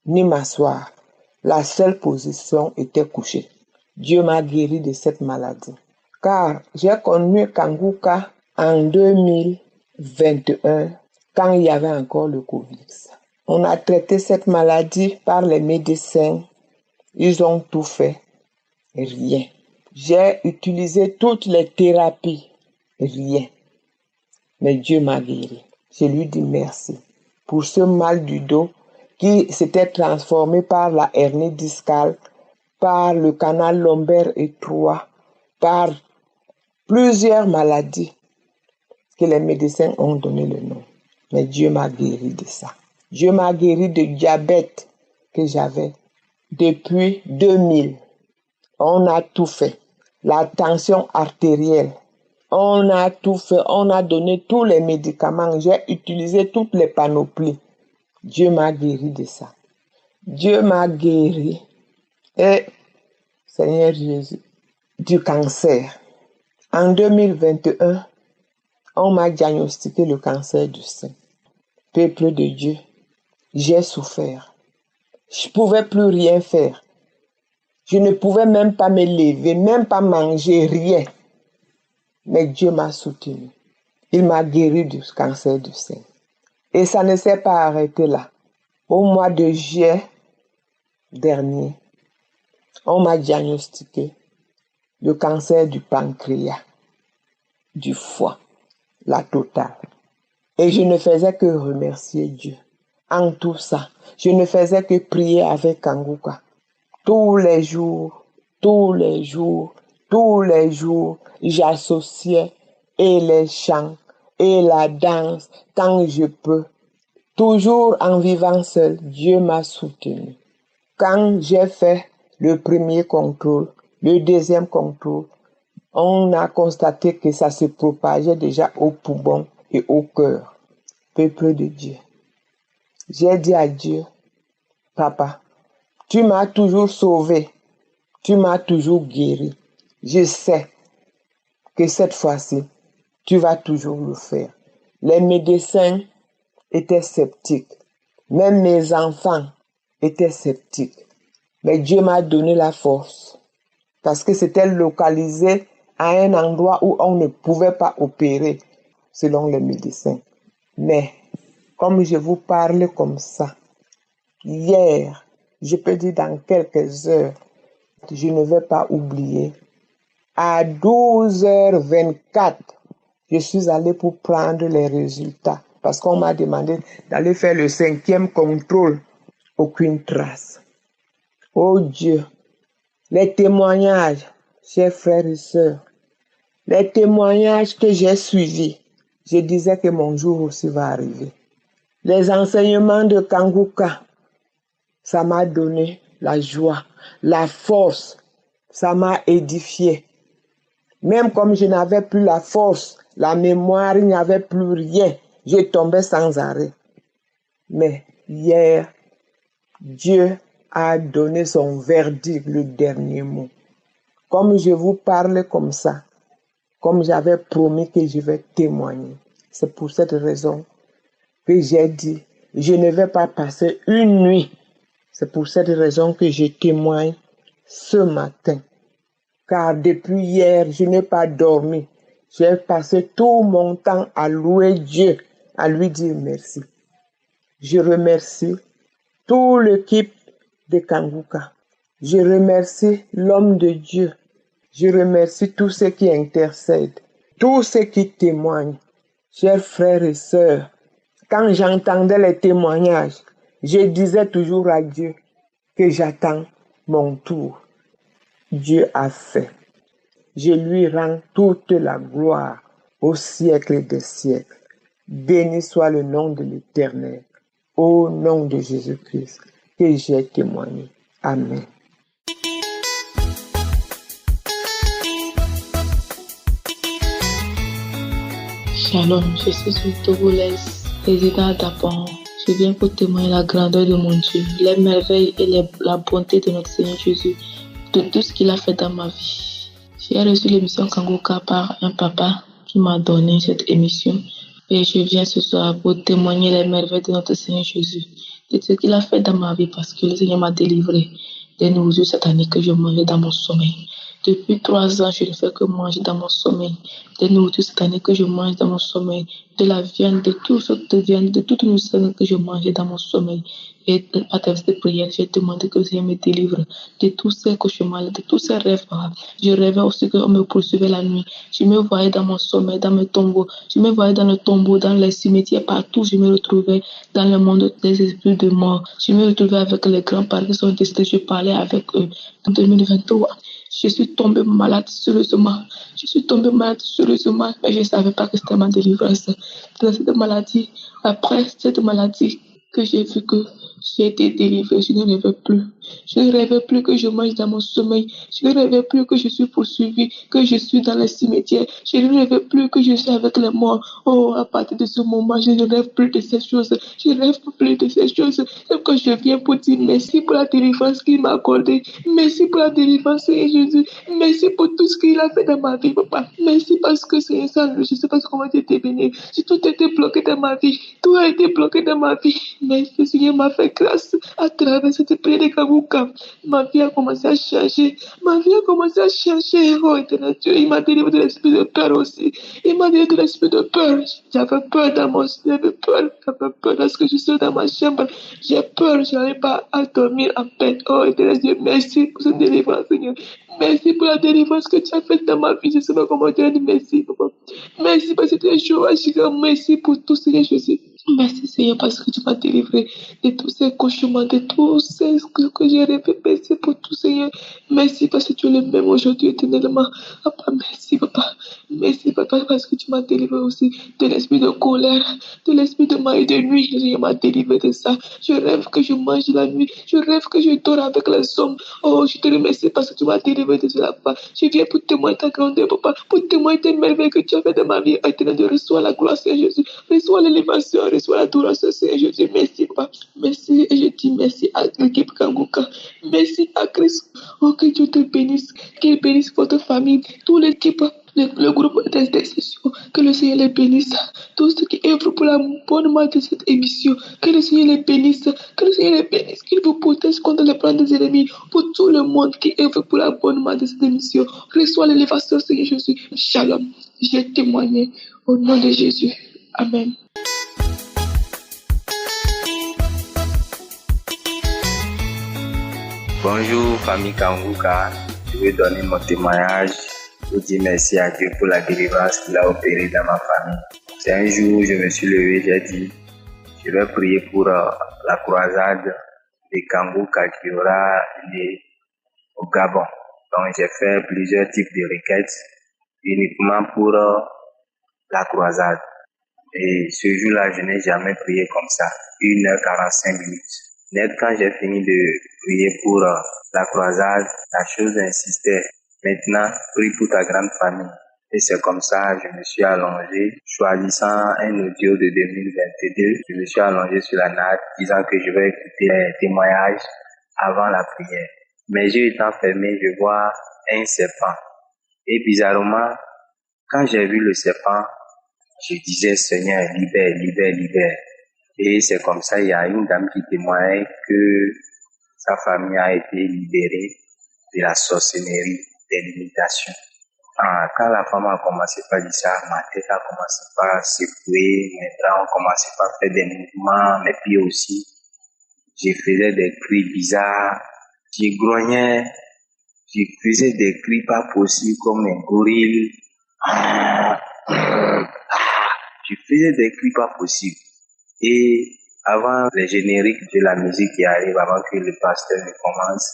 ni m'asseoir. La seule position était couchée. Dieu m'a guéri de cette maladie. Car j'ai connu Kongoka en 2021, quand il y avait encore le Covid. On a traité cette maladie par les médecins Ils ont tout fait, rien. J'ai utilisé toutes les thérapies, rien. Mais Dieu m'a guéri. Je lui dis merci pour ce mal du dos qui s'était transformé par la hernie discale, par le canal lombaire étroit, par plusieurs maladies que les médecins ont donné le nom. Mais Dieu m'a guéri de ça. Dieu m'a guéri de diabète que j'avais depuis 2000. On a tout fait. La tension artérielle, on a tout fait. On a donné tous les médicaments. J'ai utilisé toutes les panoplies. Dieu m'a guéri de ça. Dieu m'a guéri. Et Seigneur Jésus, du cancer. En 2021, on m'a diagnostiqué le cancer du sein. Peuple de Dieu, j'ai souffert. Je ne pouvais plus rien faire. Je ne pouvais même pas me lever, même pas manger, rien. Mais Dieu m'a soutenu. Il m'a guéri du cancer du sein. Et ça ne s'est pas arrêté là. Au mois de juillet dernier, on m'a diagnostiqué le cancer du pancréas, du foie, la totale. Et je ne faisais que remercier Dieu. En tout ça, je ne faisais que prier avec Kanguka. Tous les jours, j'associais et les chants et la danse quand je peux. Toujours en vivant seul, Dieu m'a soutenu. Quand j'ai fait le premier contrôle, le deuxième contrôle, on a constaté que ça se propageait déjà au poumon et au cœur. Peuple de Dieu, j'ai dit à Dieu, Papa, tu m'as toujours sauvé, tu m'as toujours guéri. Je sais que cette fois-ci, tu vas toujours le faire. Les médecins étaient sceptiques, même mes enfants étaient sceptiques. Mais Dieu m'a donné la force parce que c'était localisé à un endroit où on ne pouvait pas opérer selon les médecins. Mais comme je vous parle comme ça, hier, je peux dire dans quelques heures, je ne vais pas oublier, à 12h24, je suis allé pour prendre les résultats parce qu'on m'a demandé d'aller faire le 5e contrôle. Aucune trace. Oh Dieu, les témoignages, chers frères et sœurs, les témoignages que j'ai suivis, je disais que mon jour aussi va arriver. Les enseignements de Kanguka, ça m'a donné la joie, la force, ça m'a édifié. Même comme je n'avais plus la force, la mémoire, il n'y avait plus rien, je tombais sans arrêt. Mais hier, Dieu a donné son verdict, le dernier mot. Comme je vous parle comme ça, comme j'avais promis que je vais témoigner. C'est pour cette raison que j'ai dit, je ne vais pas passer une nuit. C'est pour cette raison que je témoigne ce matin. Car depuis hier, je n'ai pas dormi. J'ai passé tout mon temps à louer Dieu, à lui dire merci. Je remercie toute l'équipe de Kanguka. Je remercie l'homme de Dieu. Je remercie tous ceux qui intercèdent, tous ceux qui témoignent. Chers frères et sœurs, quand j'entendais les témoignages, je disais toujours à Dieu que j'attends mon tour. Dieu a fait. Je lui rends toute la gloire au siècle des siècles. Béni soit le nom de l'Éternel. Au nom de Jésus-Christ, que j'ai témoigné. Amen. Shalom, je suis une Togolaise, résident à Dapon. Je viens pour témoigner la grandeur de mon Dieu, les merveilles et la bonté de notre Seigneur Jésus, de tout ce qu'il a fait dans ma vie. J'ai reçu l'émission Kanguka par un papa qui m'a donné cette émission. Et je viens ce soir pour témoigner les merveilles de notre Seigneur Jésus, de ce qu'il a fait dans ma vie, parce que le Seigneur m'a délivré des nausées sataniques que je mangeais dans mon sommeil. Depuis 3 ans, je ne fais que manger dans mon sommeil. Des nourritures satanées que je mange dans mon sommeil. De la viande, de tout ce de viande, de toute nourriture que je mangeais dans mon sommeil. Et à travers cette prière, j'ai demandé que le Seigneur me délivre de tous ces cauchemars, de tous ces rêves. Je rêvais aussi qu'on me poursuivait la nuit. Je me voyais dans mon sommeil, dans mes tombeaux. Je me voyais dans le tombeau, dans les cimetières, partout. Je me retrouvais dans le monde des esprits de mort. Je me retrouvais avec les grands-parents qui sont décédés. Je parlais avec eux. En 2023, je suis tombée malade sérieusement. Je suis tombée malade sérieusement, mais je ne savais pas que c'était ma délivrance. Dans cette maladie, après cette maladie, que j'ai vu que j'ai été délivrée, je ne rêvais plus. Je ne rêvais plus que je mange dans mon sommeil. Je ne rêvais plus que je suis poursuivie, que je suis dans les cimetières. Je ne rêvais plus que je suis avec les morts. Oh, à partir de ce moment, je ne rêve plus de ces choses. Je ne rêve plus de ces choses. C'est que je viens pour dire merci pour la délivrance qu'il m'a accordée. Merci pour la délivrance, Seigneur Jésus. Merci pour tout ce qu'il a fait dans ma vie, papa. Merci parce que Seigneur, je ne sais pas comment t'es béni. Tout a été bloqué dans ma vie. Tout a été bloqué dans ma vie. Mais le Seigneur m'a fait grâce à travers cette prière de Kangouka. Ma vie a commencé à changer. Ma vie a commencé à changer. Oh, éternel Dieu, il m'a délivré de l'esprit de peur aussi. Il m'a délivré de l'esprit de peur. J'avais peur dans mon j'avais peur lorsque je suis dans ma chambre. J'ai peur, je n'arrive pas à dormir en paix. Oh, éternel Dieu, merci pour cette délivrance, Seigneur. Merci pour la délivrance que tu as faite dans ma vie. Je ne sais pas comment te dire merci, papa. Merci parce que tu es chaud. Merci pour tout, Seigneur Jésus. Merci Seigneur parce que tu m'as délivré de tous ces cauchemars, de tous ces que j'ai rêvé. Merci pour tout Seigneur. Merci parce que tu es le même aujourd'hui éternellement. Papa, merci papa. Merci papa parce que tu m'as délivré aussi de l'esprit de colère, de l'esprit de mal et de nuit. Seigneur m'a délivré de ça. Je rêve que je mange la nuit. Je rêve que je dors avec les hommes. Oh, je te remercie parce que tu m'as délivré de cela, papa. Je viens pour témoigner ta grandeur, papa. Pour témoigner tes merveilles que tu as fait dans ma vie. Éternel Dieu, reçois la gloire, Seigneur Jésus. Reçois l'élévation, reçois l'adoration, Seigneur Jésus. Merci, papa. Merci. Et je dis merci à l'équipe Kangouka. Merci à Christ. Oh, que Dieu te bénisse. Qu'il bénisse votre famille, toute l'équipe. Le groupe d'intercession, que le Seigneur les bénisse. Tous ceux qui œuvrent pour la bonne marche de cette émission, que le Seigneur les bénisse. Que le Seigneur les bénisse, qu'il vous protège contre les plans des ennemis. Pour tout le monde qui œuvre pour la bonne marche de cette émission, reçois l'élévation, Seigneur Jésus. Shalom. J'ai témoigné au nom de Jésus. Amen. Bonjour, famille Kangouka. Je vais donner mon témoignage pour dire merci à Dieu pour la délivrance qu'il a opérée dans ma famille. C'est un jour où je me suis levé, j'ai dit, je vais prier pour la croisade des Kangouka qui aura lieu au Gabon. Donc j'ai fait plusieurs types de requêtes uniquement pour la croisade. Et ce jour-là, je n'ai jamais prié comme ça, 1h45. Net quand j'ai fini de prier pour la croisade, la chose insistait. Maintenant, prie pour ta grande famille. Et c'est comme ça, je me suis allongé, choisissant un audio de 2022. Je me suis allongé sur la natte, disant que je vais écouter les témoignages avant la prière. Mes yeux étant fermés, je vois un serpent. Et bizarrement, quand j'ai vu le serpent, je disais, Seigneur, libère, libère, libère. Et c'est comme ça, il y a une dame qui témoigne que sa famille a été libérée de la sorcellerie, des limitations. Quand la femme a commencé par dire ça, ma tête a commencé par secouer, mes bras ont commencé par faire des mouvements, mes pieds aussi. Je faisais des cris bizarres, je grognais, je faisais des cris pas possibles comme un gorille. Je faisais des cris pas possibles. Et avant les génériques de la musique qui arrive, avant que le pasteur ne commence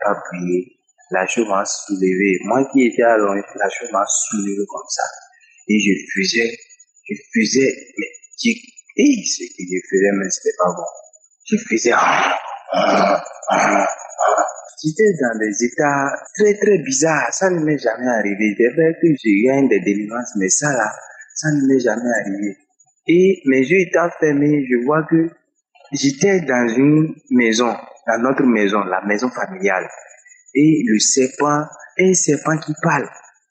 à prier, la chose m'a soulevé. Moi qui étais allongé, la chose m'a soulevé comme ça. Et je faisais, mais ce que je faisais, mais c'était pas bon. Je faisais, j'étais dans des états très très bizarres. Ça ne m'est jamais arrivé. C'est vrai que je gagne des délivrances, mais ça là, ça ne m'est jamais arrivé. Et mes yeux étant fermés, je vois que j'étais dans une maison, dans notre maison, la maison familiale. Et le serpent, un serpent qui parle,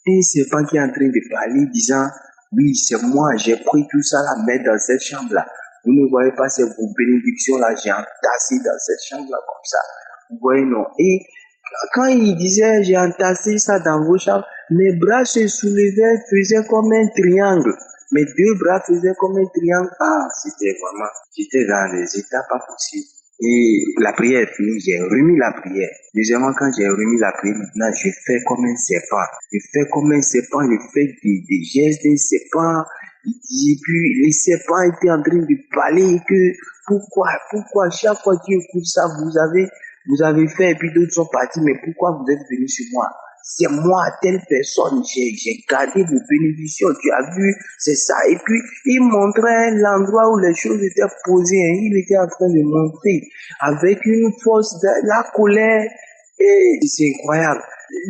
un serpent qui est en train de parler, disant, oui, c'est moi, j'ai pris tout ça là, mettre dans cette chambre-là. Vous ne voyez pas, c'est vos bénédictions là, j'ai entassé dans cette chambre-là comme ça. Vous voyez, non. Et Quand il disait j'ai entassé ça dans vos chambres, mes bras se soulevaient, faisaient comme un triangle. Mes deux bras faisaient comme un triangle. Ah, j'étais dans des états pas possibles. Et la prière est finie, j'ai remis la prière. Deuxièmement, quand j'ai remis la prière, maintenant, je fais comme un serpent. Je fais des gestes d'un serpent. Et puis, les serpents étaient en train de parler que, pourquoi, chaque fois que tu écoutes ça, vous avez fait, et puis d'autres sont partis, mais pourquoi vous êtes venus sur moi? C'est moi, telle personne, j'ai gardé vos bénédictions, tu as vu, c'est ça. Et puis, il montrait l'endroit où les choses étaient posées, il était en train de montrer avec une force de la colère. Et c'est incroyable.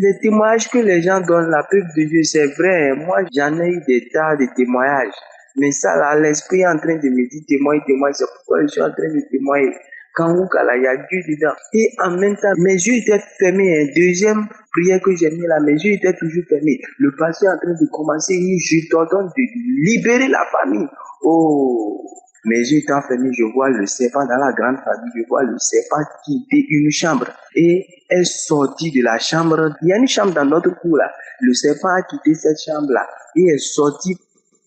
Les témoignages que les gens donnent, la peuple de Dieu, c'est vrai. Moi, j'en ai eu des tas de témoignages. Mais ça, là, l'esprit est en train de me dire témoigne, c'est pourquoi je suis en train de témoigner. Kanguka, là, il y a Dieu dedans. Et en même temps, mes yeux étaient fermés. Deuxième prière que j'ai mis là, mes yeux étaient toujours fermés. Le pasteur est en train de commencer, je t'ordonne de libérer la famille. Oh, mes yeux étant fermés, je vois le serpent dans la grande famille, je vois le serpent quitter une chambre et est sorti de la chambre. Il y a une chambre dans notre cour là. Le serpent a quitté cette chambre là et est sorti.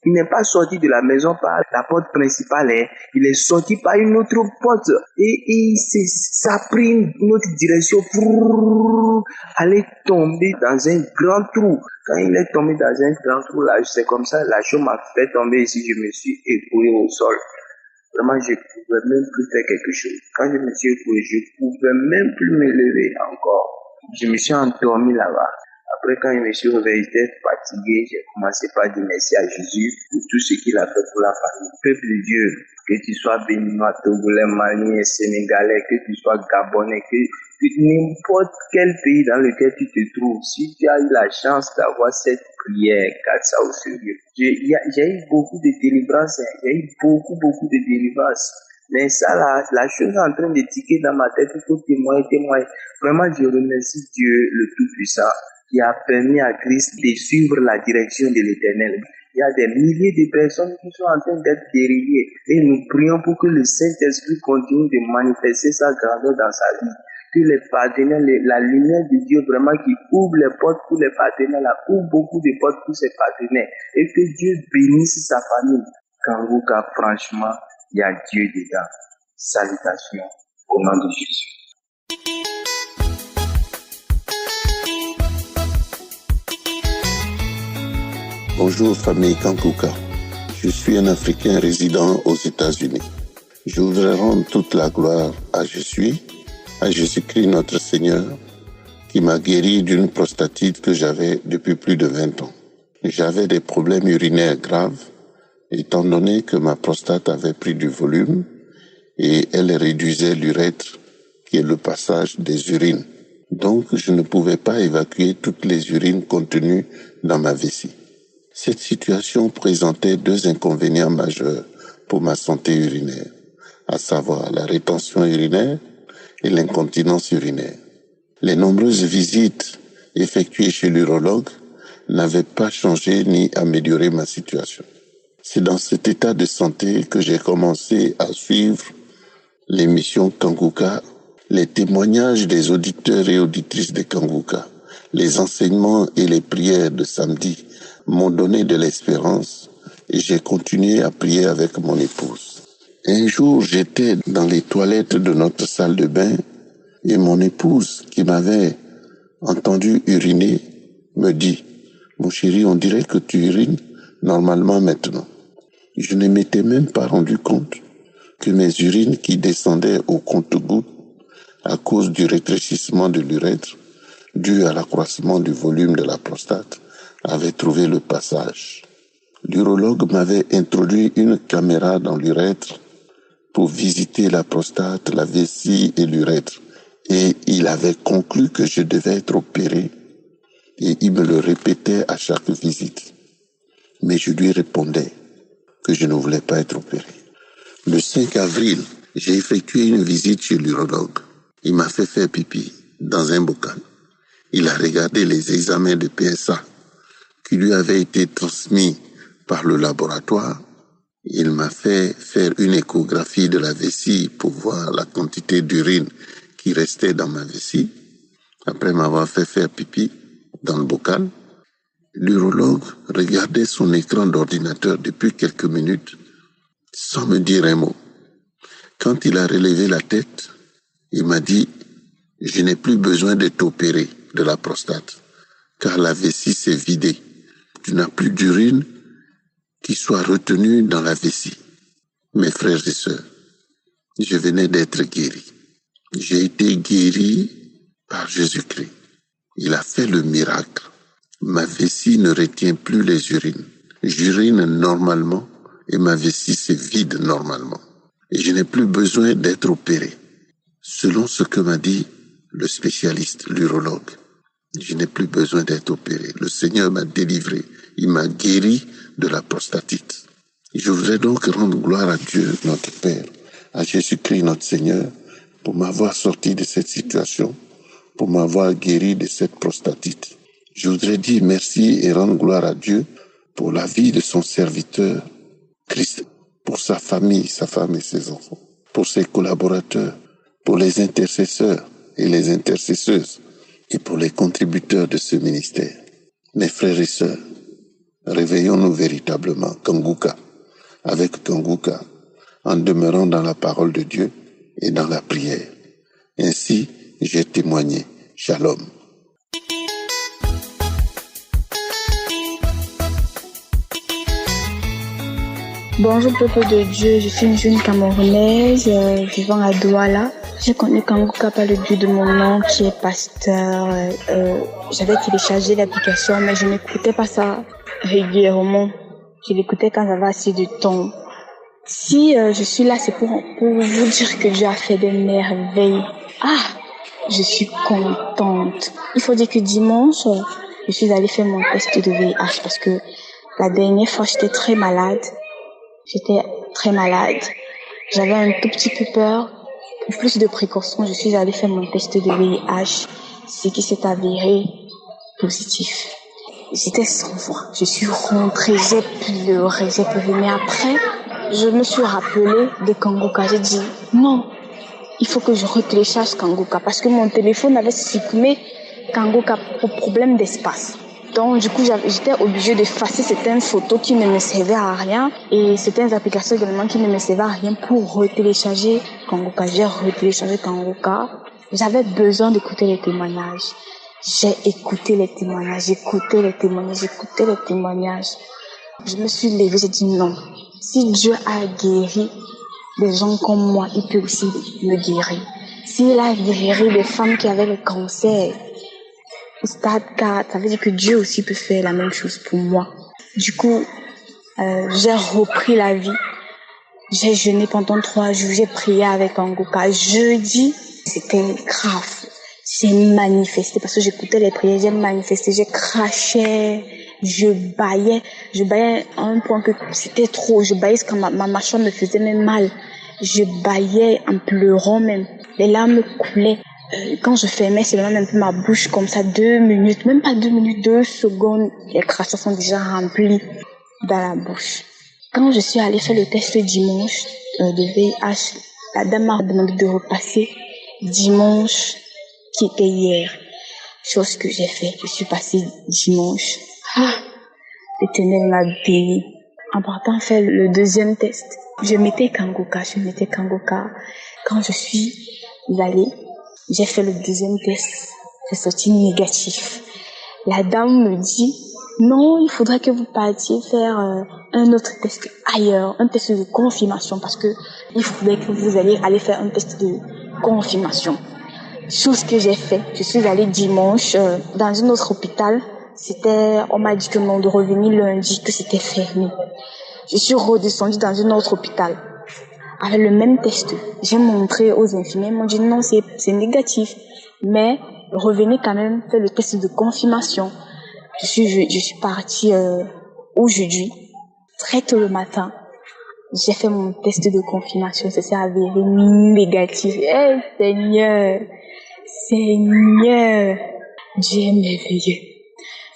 Il n'est pas sorti de la maison par la porte principale, il est sorti par une autre porte et ça a pris une autre direction, allait tomber dans un grand trou. Quand il est tombé dans un grand trou, là, c'est comme ça, la chose m'a fait tomber ici, je me suis écroulé au sol. Vraiment, je ne pouvais même plus faire quelque chose. Quand je me suis écroulé, je ne pouvais même plus me lever encore. Je me suis endormi là-bas. Après, quand je me suis réveillé, j'étais fatigué, j'ai commencé par dire merci à Jésus pour tout ce qu'il a fait pour la famille. Peuple de Dieu, que tu sois béninois, togolais, malien, sénégalais, que tu sois gabonais, que n'importe quel pays dans lequel tu te trouves, si tu as eu la chance d'avoir cette prière, garde ça au sérieux. J'ai eu beaucoup de délivrance, de délivrance. Mais ça, la chose est en train de tiquer dans ma tête, il faut témoigner. Vraiment, je remercie Dieu, le Tout-Puissant, qui a permis à Christ de suivre la direction de l'Éternel. Il y a des milliers de personnes qui sont en train d'être guéries et nous prions pour que le Saint-Esprit continue de manifester sa grandeur dans sa vie. Que les partenaires, la lumière de Dieu vraiment qui ouvre les portes pour les partenaires, là, ouvre beaucoup de portes pour ses partenaires et que Dieu bénisse sa famille. Kanguka, franchement, il y a Dieu dedans. Salutations au nom de Jésus. Bonjour famille Kanguka, je suis un Africain résidant aux États-Unis. Je voudrais rendre toute la gloire à Jésus-Christ notre Seigneur, qui m'a guéri d'une prostatite que j'avais depuis plus de 20 ans. J'avais des problèmes urinaires graves, étant donné que ma prostate avait pris du volume et elle réduisait l'urètre, qui est le passage des urines. Donc je ne pouvais pas évacuer toutes les urines contenues dans ma vessie. Cette situation présentait deux inconvénients majeurs pour ma santé urinaire, à savoir la rétention urinaire et l'incontinence urinaire. Les nombreuses visites effectuées chez l'urologue n'avaient pas changé ni amélioré ma situation. C'est dans cet état de santé que j'ai commencé à suivre l'émission Kanguka, les témoignages des auditeurs et auditrices de Kanguka, les enseignements et les prières de samedi m'ont donné de l'espérance et j'ai continué à prier avec mon épouse. Un jour, j'étais dans les toilettes de notre salle de bain et mon épouse, qui m'avait entendu uriner, me dit « Mon chéri, on dirait que tu urines normalement maintenant. » Je ne m'étais même pas rendu compte que mes urines qui descendaient au compte-gouttes à cause du rétrécissement de l'urètre, dû à l'accroissement du volume de la prostate, avait trouvé le passage. L'urologue m'avait introduit une caméra dans l'urètre pour visiter la prostate, la vessie et l'urètre. Et il avait conclu que je devais être opéré. Et il me le répétait à chaque visite. Mais je lui répondais que je ne voulais pas être opéré. Le 5 avril, j'ai effectué une visite chez l'urologue. Il m'a fait faire pipi dans un bocal. Il a regardé les examens de PSA qui lui avaient été transmis par le laboratoire. Il m'a fait faire une échographie de la vessie pour voir la quantité d'urine qui restait dans ma vessie. Après m'avoir fait faire pipi dans le bocal, l'urologue regardait son écran d'ordinateur depuis quelques minutes sans me dire un mot. Quand il a relevé la tête, il m'a dit « Je n'ai plus besoin d'être opéré de la prostate, car la vessie s'est vidée. Tu n'as plus d'urine qui soit retenue dans la vessie. » Mes frères et sœurs, je venais d'être guéri. J'ai été guéri par Jésus-Christ. Il a fait le miracle. Ma vessie ne retient plus les urines. J'urine normalement et ma vessie se vide normalement. Et je n'ai plus besoin d'être opéré. Selon ce que m'a dit le spécialiste, l'urologue, je n'ai plus besoin d'être opéré. Le Seigneur m'a délivré. Il m'a guéri de la prostatite. Je voudrais donc rendre gloire à Dieu, notre Père, à Jésus-Christ, notre Seigneur, pour m'avoir sorti de cette situation, pour m'avoir guéri de cette prostatite. Je voudrais dire merci et rendre gloire à Dieu pour la vie de son serviteur, Christ, pour sa famille, sa femme et ses enfants, pour ses collaborateurs, pour les intercesseurs et les intercesseuses, et pour les contributeurs de ce ministère. Mes frères et sœurs, réveillons-nous véritablement, Kanguka, avec Kanguka, en demeurant dans la parole de Dieu et dans la prière. Ainsi, j'ai témoigné. Shalom. Bonjour peuple de Dieu, je suis une jeune Camerounaise vivant à Douala. J'ai connu Kanguka par le biais de mon oncle qui est pasteur. J'avais téléchargé l'application mais je n'écoutais pas ça régulièrement. Je l'écoutais quand j'avais assez de temps. Si je suis là, c'est pour vous dire que Dieu a fait des merveilles. Ah, je suis contente. Il faut dire que dimanche, je suis allée faire mon test de VIH parce que la dernière fois, j'étais très malade. J'avais un tout petit peu peur. Pour plus de précautions, je suis allée faire mon test de VIH, ce qui s'est avéré positif. J'étais sans voix. Je suis rentrée, j'ai pleuré. Mais après, je me suis rappelée de Kanguka. J'ai dit, non, il faut que je retélécharge Kanguka parce que mon téléphone avait supprimé Kanguka pour problème d'espace. Donc, du coup, j'étais obligée d'effacer certaines photos qui ne me servaient à rien et certaines applications également qui ne me servaient à rien pour retélécharger Kanguka. J'ai retéléchargé Kanguka. J'avais besoin d'écouter les témoignages. J'ai écouté les témoignages, j'écoutais les témoignages. Je me suis levée, j'ai dit non. Si Dieu a guéri des gens comme moi, il peut aussi me guérir. S'il a guéri des femmes qui avaient le cancer au stade 4, ça veut dire que Dieu aussi peut faire la même chose pour moi. Du coup, j'ai repris la vie. J'ai jeûné pendant 3 jours, j'ai prié avec Kanguka. Jeudi, c'était grave. J'ai manifesté parce que j'écoutais les prières, j'ai manifesté, j'ai craché, je baillais à un point que c'était trop, je baillais quand ma mâchoire me faisait même mal. Je baillais en pleurant même, les larmes coulaient. Quand je fermais seulement un peu ma bouche comme ça, 2 minutes, même pas 2 minutes, 2 secondes, les crachats sont déjà remplis dans la bouche. Quand je suis allée faire le test dimanche de VIH, la dame m'a demandé de repasser dimanche, qui était hier. Chose que j'ai fait, je suis passée dimanche. L'Éternel m'a béni. En partant faire le deuxième test, je mettais Kanguka. Quand je suis allée, j'ai fait le deuxième test, c'est sorti négatif. La dame me dit, non, il faudrait que vous partiez faire un autre test ailleurs, un test de confirmation, parce que il faudrait que vous alliez aller faire un test de confirmation. Chose que j'ai fait, je suis allée dimanche dans un autre hôpital. On m'a dit que non, de revenir lundi, que c'était fermé. Je suis redescendue dans un autre hôpital avec le même test. J'ai montré aux infirmiers, ils m'ont dit non, c'est négatif, mais revenez quand même faire le test de confirmation. Je suis partie aujourd'hui, très tôt le matin. J'ai fait mon test de confirmation, ça s'est avéré négatif. Seigneur, Dieu est merveilleux.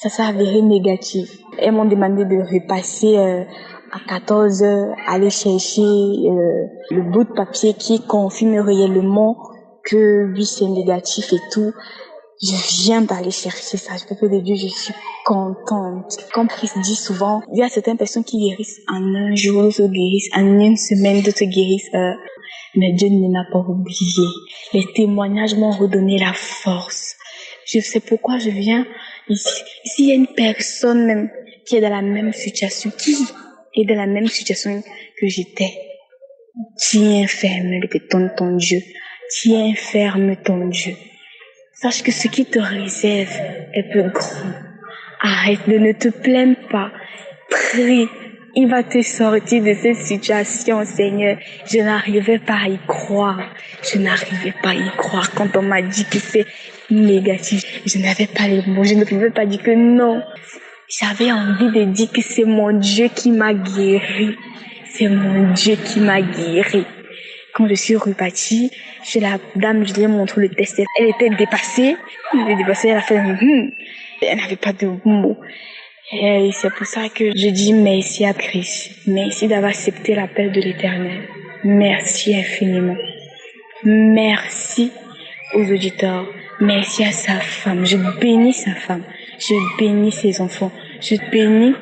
Ça s'est avéré négatif. Elles m'ont demandé de repasser à 14h, aller chercher le bout de papier qui confirme réellement que oui, c'est négatif et tout. Je viens d'aller chercher ça. Peuple de Dieu, je suis contente. Comme Christ dit souvent, il y a certaines personnes qui guérissent en un jour, d'autres guérissent en une semaine, d'autres guérissent mais Dieu ne m'a pas oublié. Les témoignages m'ont redonné la force. Je sais pourquoi je viens ici. Ici, il y a une personne même qui est dans la même situation, que j'étais. Tiens ferme ton Dieu. Tiens ferme ton Dieu. Sache que ce qui te réserve est peu grand. Arrête de ne te plaindre pas. Prie. Il va te sortir de cette situation, Seigneur. Je n'arrivais pas à y croire. Quand on m'a dit que c'est négatif, je n'avais pas les mots. Je ne pouvais pas dire que non. J'avais envie de dire que c'est mon Dieu qui m'a guéri. Quand je suis repartie, chez la dame, je lui ai montré le test. Elle était dépassée. Elle a fait elle n'avait pas de mots. Et c'est pour ça que je dis merci à Christ. Merci d'avoir accepté l'appel de l'Éternel. Merci infiniment. Merci aux auditeurs. Merci à sa femme. Je bénis sa femme. Je bénis ses enfants. Je bénis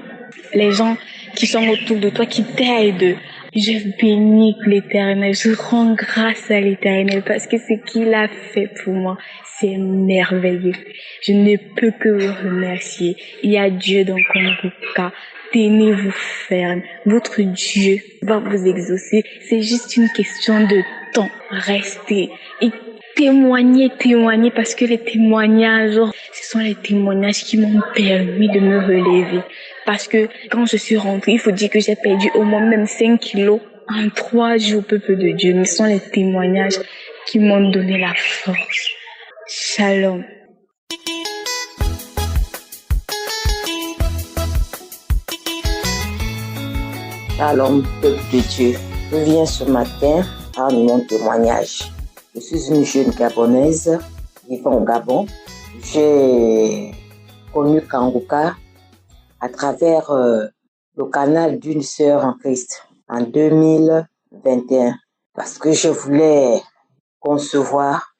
les gens qui sont autour de toi, qui t'aident. Je bénis l'Éternel. Je rends grâce à l'Éternel parce que ce qu'il a fait pour moi, c'est merveilleux. Je ne peux que le remercier. Il y a Dieu dans Kanguka. Tenez-vous ferme. Votre Dieu va vous exaucer. C'est juste une question de temps. Restez et témoignez parce que les témoignages, ce sont les témoignages qui m'ont permis de me relever. Parce que quand je suis rentrée, il faut dire que j'ai perdu au moins même 5 kilos en 3 jours, peuple de Dieu. Mais ce sont les témoignages qui m'ont donné la force. Shalom. Shalom, peuple de Dieu. Je viens ce matin à mon témoignage. Je suis une jeune Gabonaise vivant au Gabon. J'ai connu Kanguka à travers le canal d'une sœur en Christ en 2021. Parce que je voulais concevoir,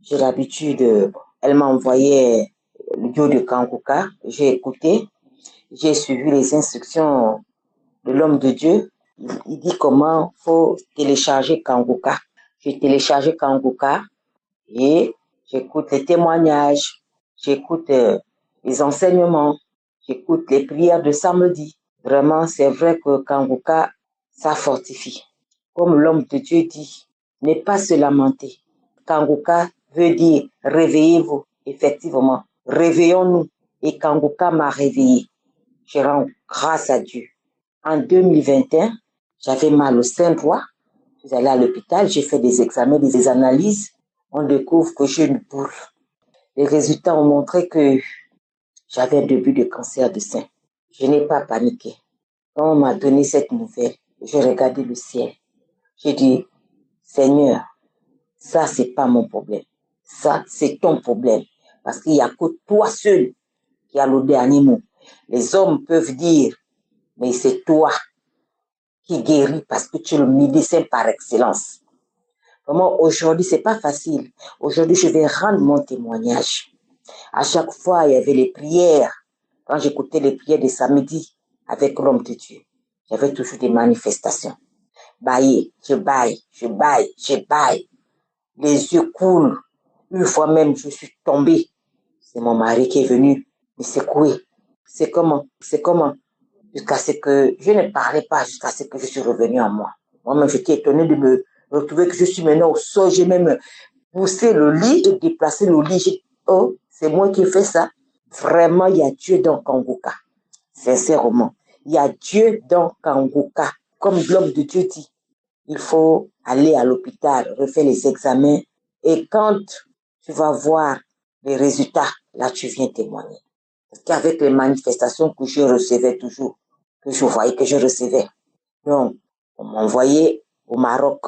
j'ai l'habitude, elle m'a envoyé l'audio de Kanguka, j'ai écouté, j'ai suivi les instructions de l'homme de Dieu. Il dit comment faut télécharger Kanguka. J'ai téléchargé Kanguka et j'écoute les témoignages, j'écoute les enseignements, j'écoute les prières de samedi. Vraiment, c'est vrai que Kanguka, ça fortifie. Comme l'homme de Dieu dit, ne pas se lamenter. Kanguka veut dire réveillez-vous. Effectivement, réveillons-nous. Et Kanguka m'a réveillé. Je rends grâce à Dieu. En 2021, j'avais mal au sein droit. Je suis allée à l'hôpital, j'ai fait des examens, des analyses. On découvre que j'ai une boule. Les résultats ont montré que j'avais un début de cancer de sein. Je n'ai pas paniqué. Quand on m'a donné cette nouvelle, j'ai regardé le ciel. J'ai dit, Seigneur, ça c'est pas mon problème. Ça c'est ton problème. Parce qu'il n'y a que toi seul qui as le dernier mot. Les hommes peuvent dire, mais c'est toi qui guéris parce que tu es le médecin par excellence. Vraiment, aujourd'hui, c'est pas facile. Aujourd'hui, je vais rendre mon témoignage. À chaque fois, il y avait les prières. Quand j'écoutais les prières de samedi avec l'homme de Dieu, il y avait toujours des manifestations. Je baille. Les yeux coulent. Une fois même, je suis tombée. C'est mon mari qui est venu me secouer. C'est comment? Jusqu'à ce que je ne parlais pas, jusqu'à ce que je suis revenue en moi. Moi-même, j'étais étonnée de me retrouver que je suis maintenant au sol. J'ai même poussé le lit, j'ai déplacé le lit. J'ai dit, oh, c'est moi qui ai fait ça. Vraiment, il y a Dieu dans Kanguka. Sincèrement, il y a Dieu dans Kanguka. Comme l'homme de Dieu dit, il faut aller à l'hôpital, refaire les examens. Et quand tu vas voir les résultats, là, tu viens témoigner. Parce qu'avec les manifestations que je recevais toujours, que je voyais que je recevais. Donc, on m'a envoyé au Maroc.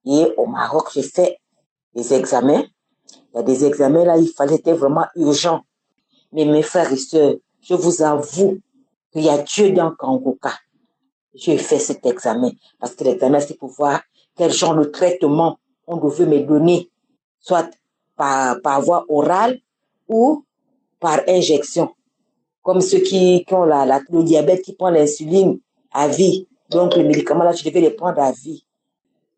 Et au Maroc, j'ai fait des examens. Il y a des examens là, c'était vraiment urgent. Mais mes frères et sœurs, je vous avoue qu'il y a Dieu dans Kanguka. J'ai fait cet examen. Parce que l'examen, c'est pour voir quel genre de traitement on devait me donner. Soit par voie orale ou par injection, comme ceux qui ont le diabète, qui prennent l'insuline à vie. Donc, les médicaments, là, je devais les prendre à vie.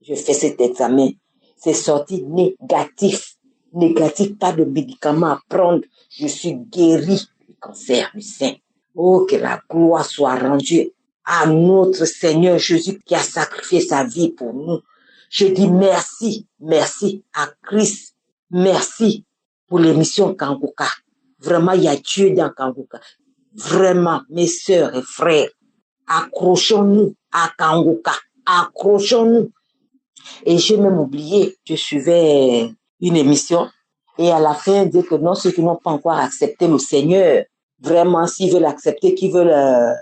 Je fais cet examen. C'est sorti négatif. Négatif, pas de médicaments à prendre. Je suis guérie du cancer du sein. Oh, que la gloire soit rendue à notre Seigneur Jésus qui a sacrifié sa vie pour nous. Je dis merci, merci à Christ. Merci pour l'émission Kanguka. Vraiment, il y a Dieu dans Kanguka. Vraiment, mes sœurs et frères, accrochons-nous à Kanguka. Accrochons-nous. Et j'ai même oublié, je suivais une émission et à la fin, dire que non, ceux qui n'ont pas encore accepté le Seigneur, vraiment, s'ils veulent accepter, qui veulent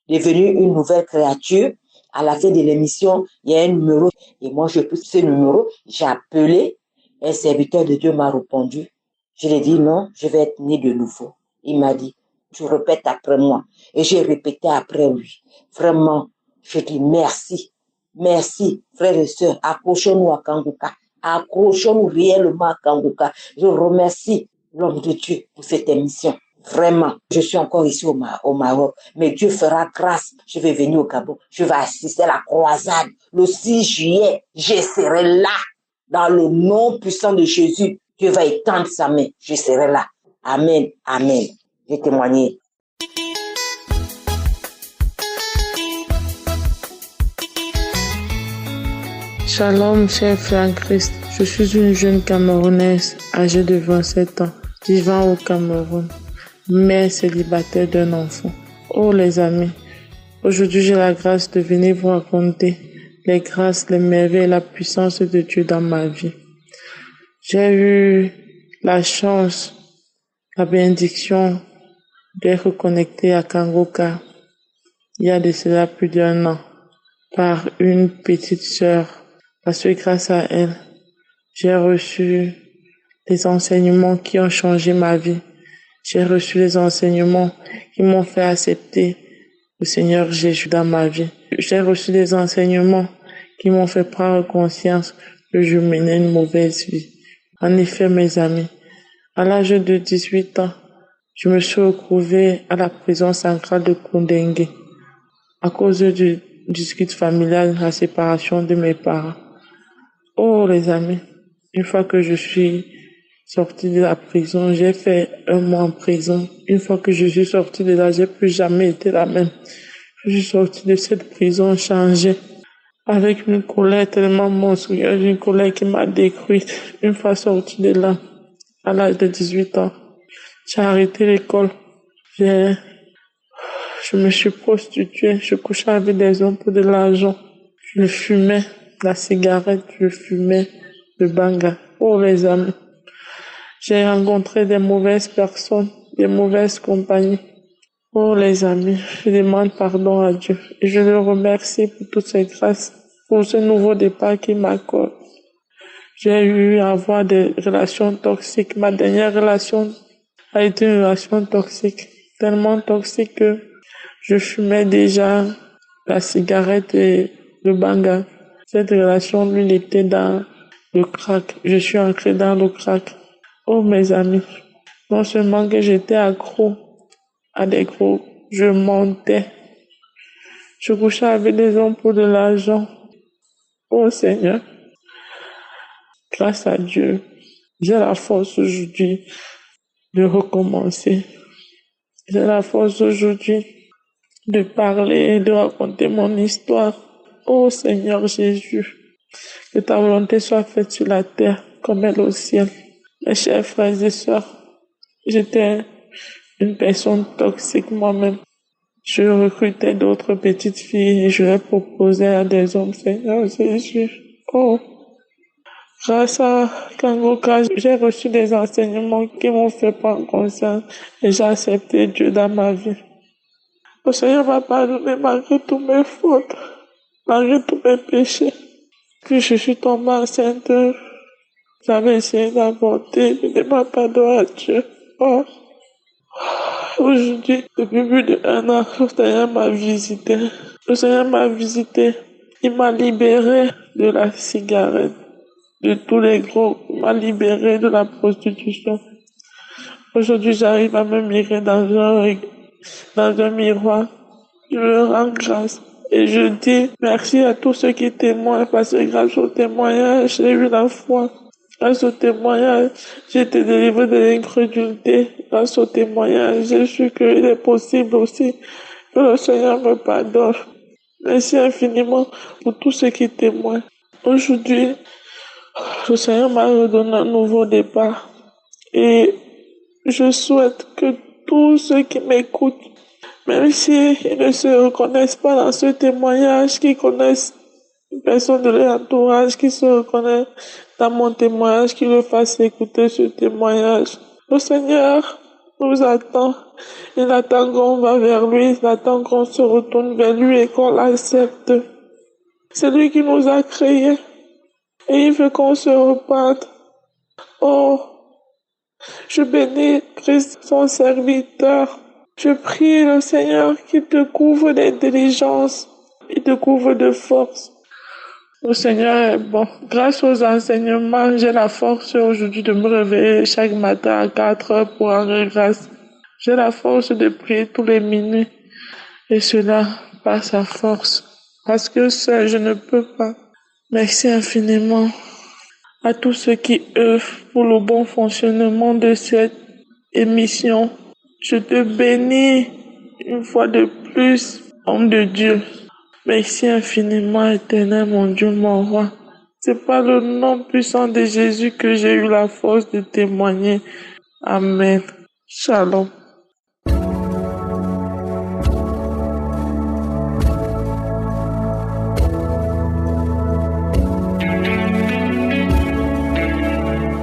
devenir une nouvelle créature, à la fin de l'émission, il y a un numéro. Et moi, j'ai pris ce numéro, j'ai appelé, un serviteur de Dieu m'a répondu. Je lui ai dit non, je vais être né de nouveau. Il m'a dit, tu répètes après moi. Et j'ai répété après lui. Vraiment, je dis merci. Merci, frères et sœurs. Accrochons-nous à Kanguka. Accrochons-nous réellement à Kanguka. Je remercie l'homme de Dieu pour cette émission. Vraiment, je suis encore ici au Maroc, mais Dieu fera grâce. Je vais venir au Gabon, je vais assister à la croisade. Le 6 juillet, je serai là. Dans le nom puissant de Jésus, Dieu va étendre sa main. Je serai là. Amen, amen. J'ai témoigné. Shalom, cher frère en Christ. Je suis une jeune Camerounaise âgée de 27 ans, vivant au Cameroun, mère célibataire d'un enfant. Oh les amis, aujourd'hui j'ai la grâce de venir vous raconter les grâces, les merveilles et la puissance de Dieu dans ma vie. J'ai eu la chance, la bénédiction d'être connectée à Kanguka il y a de cela plus d'1 an par une petite sœur. Parce que grâce à elle, j'ai reçu des enseignements qui ont changé ma vie. J'ai reçu des enseignements qui m'ont fait accepter le Seigneur Jésus dans ma vie. J'ai reçu des enseignements qui m'ont fait prendre conscience que je menais une mauvaise vie. En effet, mes amis, à l'âge de 18 ans, je me suis retrouvée à la prison centrale de Koundéngué à cause du dispute familial, la séparation de mes parents. Oh les amis, une fois que je suis sortie de la prison, j'ai fait 1 mois en prison. Une fois que je suis sortie de là, j'ai plus jamais été la même. Je suis sortie de cette prison changée, avec une colère tellement monstrueuse, une colère qui m'a détruite. Une fois sortie de là, à l'âge de 18 ans, j'ai arrêté l'école. Je me suis prostituée, je couchais avec des hommes pour de l'argent. Je fumais la cigarette, je fumais le banga. Oh les amis, j'ai rencontré des mauvaises personnes, des mauvaises compagnies. Oh les amis, je demande pardon à Dieu et je le remercie pour toutes ces grâces, pour ce nouveau départ qu'il m'accorde. J'ai eu à avoir des relations toxiques. Ma dernière relation a été une relation toxique, tellement toxique que je fumais déjà la cigarette et le banga. Cette relation, lui, il était dans le crack. Je suis entrée dans le crack. Oh, mes amis, non seulement que j'étais accro à des gros, je mentais. Je couchais avec des hommes pour de l'argent. Oh, Seigneur, grâce à Dieu, j'ai la force aujourd'hui de recommencer. J'ai la force aujourd'hui de parler, de raconter mon histoire. Oh Seigneur Jésus, que ta volonté soit faite sur la terre comme elle au ciel. Mes chers frères et sœurs, j'étais une personne toxique moi-même. Je recrutais d'autres petites filles et je les proposais à des hommes, Seigneur Jésus. Oh, grâce à Kanguka, j'ai reçu des enseignements qui m'ont fait prendre conscience et j'ai accepté Dieu dans ma vie. Le Seigneur m'a pardonné malgré tous mes fautes, malgré tous mes péchés. Puis je suis tombée enceinte, j'avais essayé d'avorter, je demande pardon à Dieu. Oh. Aujourd'hui, depuis plus d'1 an, le Seigneur m'a visité. Le Seigneur m'a visité. Il m'a libéré de la cigarette, de tous les gros. Il m'a libéré de la prostitution. Aujourd'hui, j'arrive à me mirer dans un miroir. Je leur rends grâce. Et je dis merci à tous ceux qui témoignent parce que grâce au témoignage, j'ai eu la foi. Grâce au témoignage, j'ai été délivré de l'incrédulité. Grâce au témoignage, j'ai su qu'il est possible aussi que le Seigneur me pardonne. Merci infiniment pour tous ceux qui témoignent. Aujourd'hui, le Seigneur m'a redonné un nouveau départ. Et je souhaite que tous ceux qui m'écoutent, même s'ils ne se reconnaissent pas dans ce témoignage, qui connaissent une personne de leur entourage, qui se reconnaissent dans mon témoignage, qui le fassent écouter ce témoignage. Le Seigneur nous attend. Il attend qu'on va vers lui, il attend qu'on se retourne vers lui et qu'on l'accepte. C'est lui qui nous a créés et il veut qu'on se reparte. Oh, je bénis Christ, son serviteur. Je prie le Seigneur qu'il te couvre d'intelligence, il te couvre de force. Le Seigneur est bon. Grâce aux enseignements, j'ai la force aujourd'hui de me réveiller chaque matin à 4 heures pour rendre grâce. J'ai la force de prier tous les minutes. Et cela par sa force. Parce que seul, je ne peux pas. Merci infiniment à tous ceux qui œuvrent pour le bon fonctionnement de cette émission. Je te bénis une fois de plus, homme de Dieu. Merci infiniment, éternel, mon Dieu, mon roi. C'est par le nom puissant de Jésus que j'ai eu la force de témoigner. Amen. Shalom.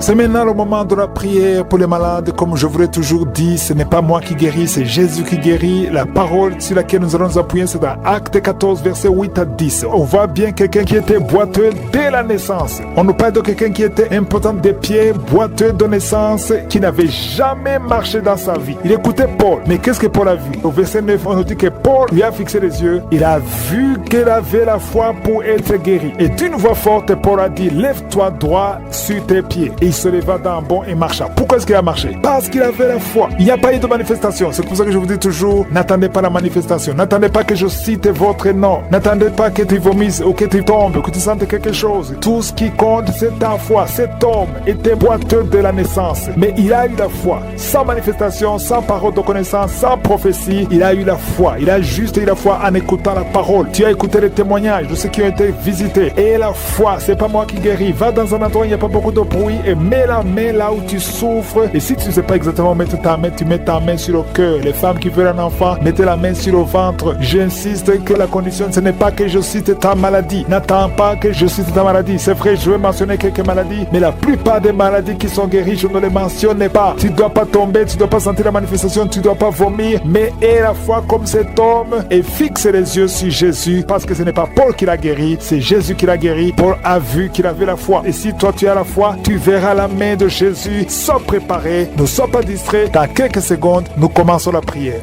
C'est maintenant le moment de la prière pour les malades. Comme je vous l'ai toujours dit, ce n'est pas moi qui guéris, c'est Jésus qui guérit. La parole sur laquelle nous allons nous appuyer, c'est dans Acte 14, versets 8 à 10. On voit bien quelqu'un qui était boiteux dès la naissance. On nous parle de quelqu'un qui était impotent des pieds, boiteux de naissance, qui n'avait jamais marché dans sa vie. Il écoutait Paul. Mais qu'est-ce que Paul a vu? Au verset 9, on nous dit que Paul lui a fixé les yeux. Il a vu qu'il avait la foi pour être guéri. Et d'une voix forte, Paul a dit, lève-toi droit sur tes pieds. Et il se leva d'un bond et marcha. Pourquoi est-ce qu'il a marché? Parce qu'il avait la foi. Il n'y a pas eu de manifestation. C'est pour ça que je vous dis toujours, n'attendez pas la manifestation. N'attendez pas que je cite votre nom. N'attendez pas que tu vomisses ou que tu tombes ou que tu sentes quelque chose. Tout ce qui compte, c'est ta foi. Cet homme était boiteux de la naissance. Mais il a eu la foi. Sans manifestation, sans parole de connaissance, sans prophétie, il a eu la foi. Il a juste eu la foi en écoutant la parole. Tu as écouté les témoignages de ceux qui ont été visités. Et la foi, c'est pas moi qui guéris. Va dans un endroit où il n'y a pas beaucoup de bruit et mets la main là où tu souffres. Et si tu ne sais pas exactement mettre ta main, tu mets ta main sur le cœur. Les femmes qui veulent un enfant, mettez la main sur le ventre. J'insiste que la condition, ce n'est pas que je cite ta maladie. N'attends pas que je cite ta maladie. C'est vrai, je vais mentionner quelques maladies, mais la plupart des maladies qui sont guéries, je ne les mentionne pas. Tu ne dois pas tomber, tu ne dois pas sentir la manifestation, tu ne dois pas vomir, mais aie la foi comme cet homme et fixe les yeux sur Jésus, parce que ce n'est pas Paul qui l'a guéri, c'est Jésus qui l'a guéri. Paul a vu qu'il avait la foi. Et si toi tu as la foi, tu verras la main de Jésus. Sois préparé, ne sois pas distrait. Dans quelques secondes, nous commençons la prière.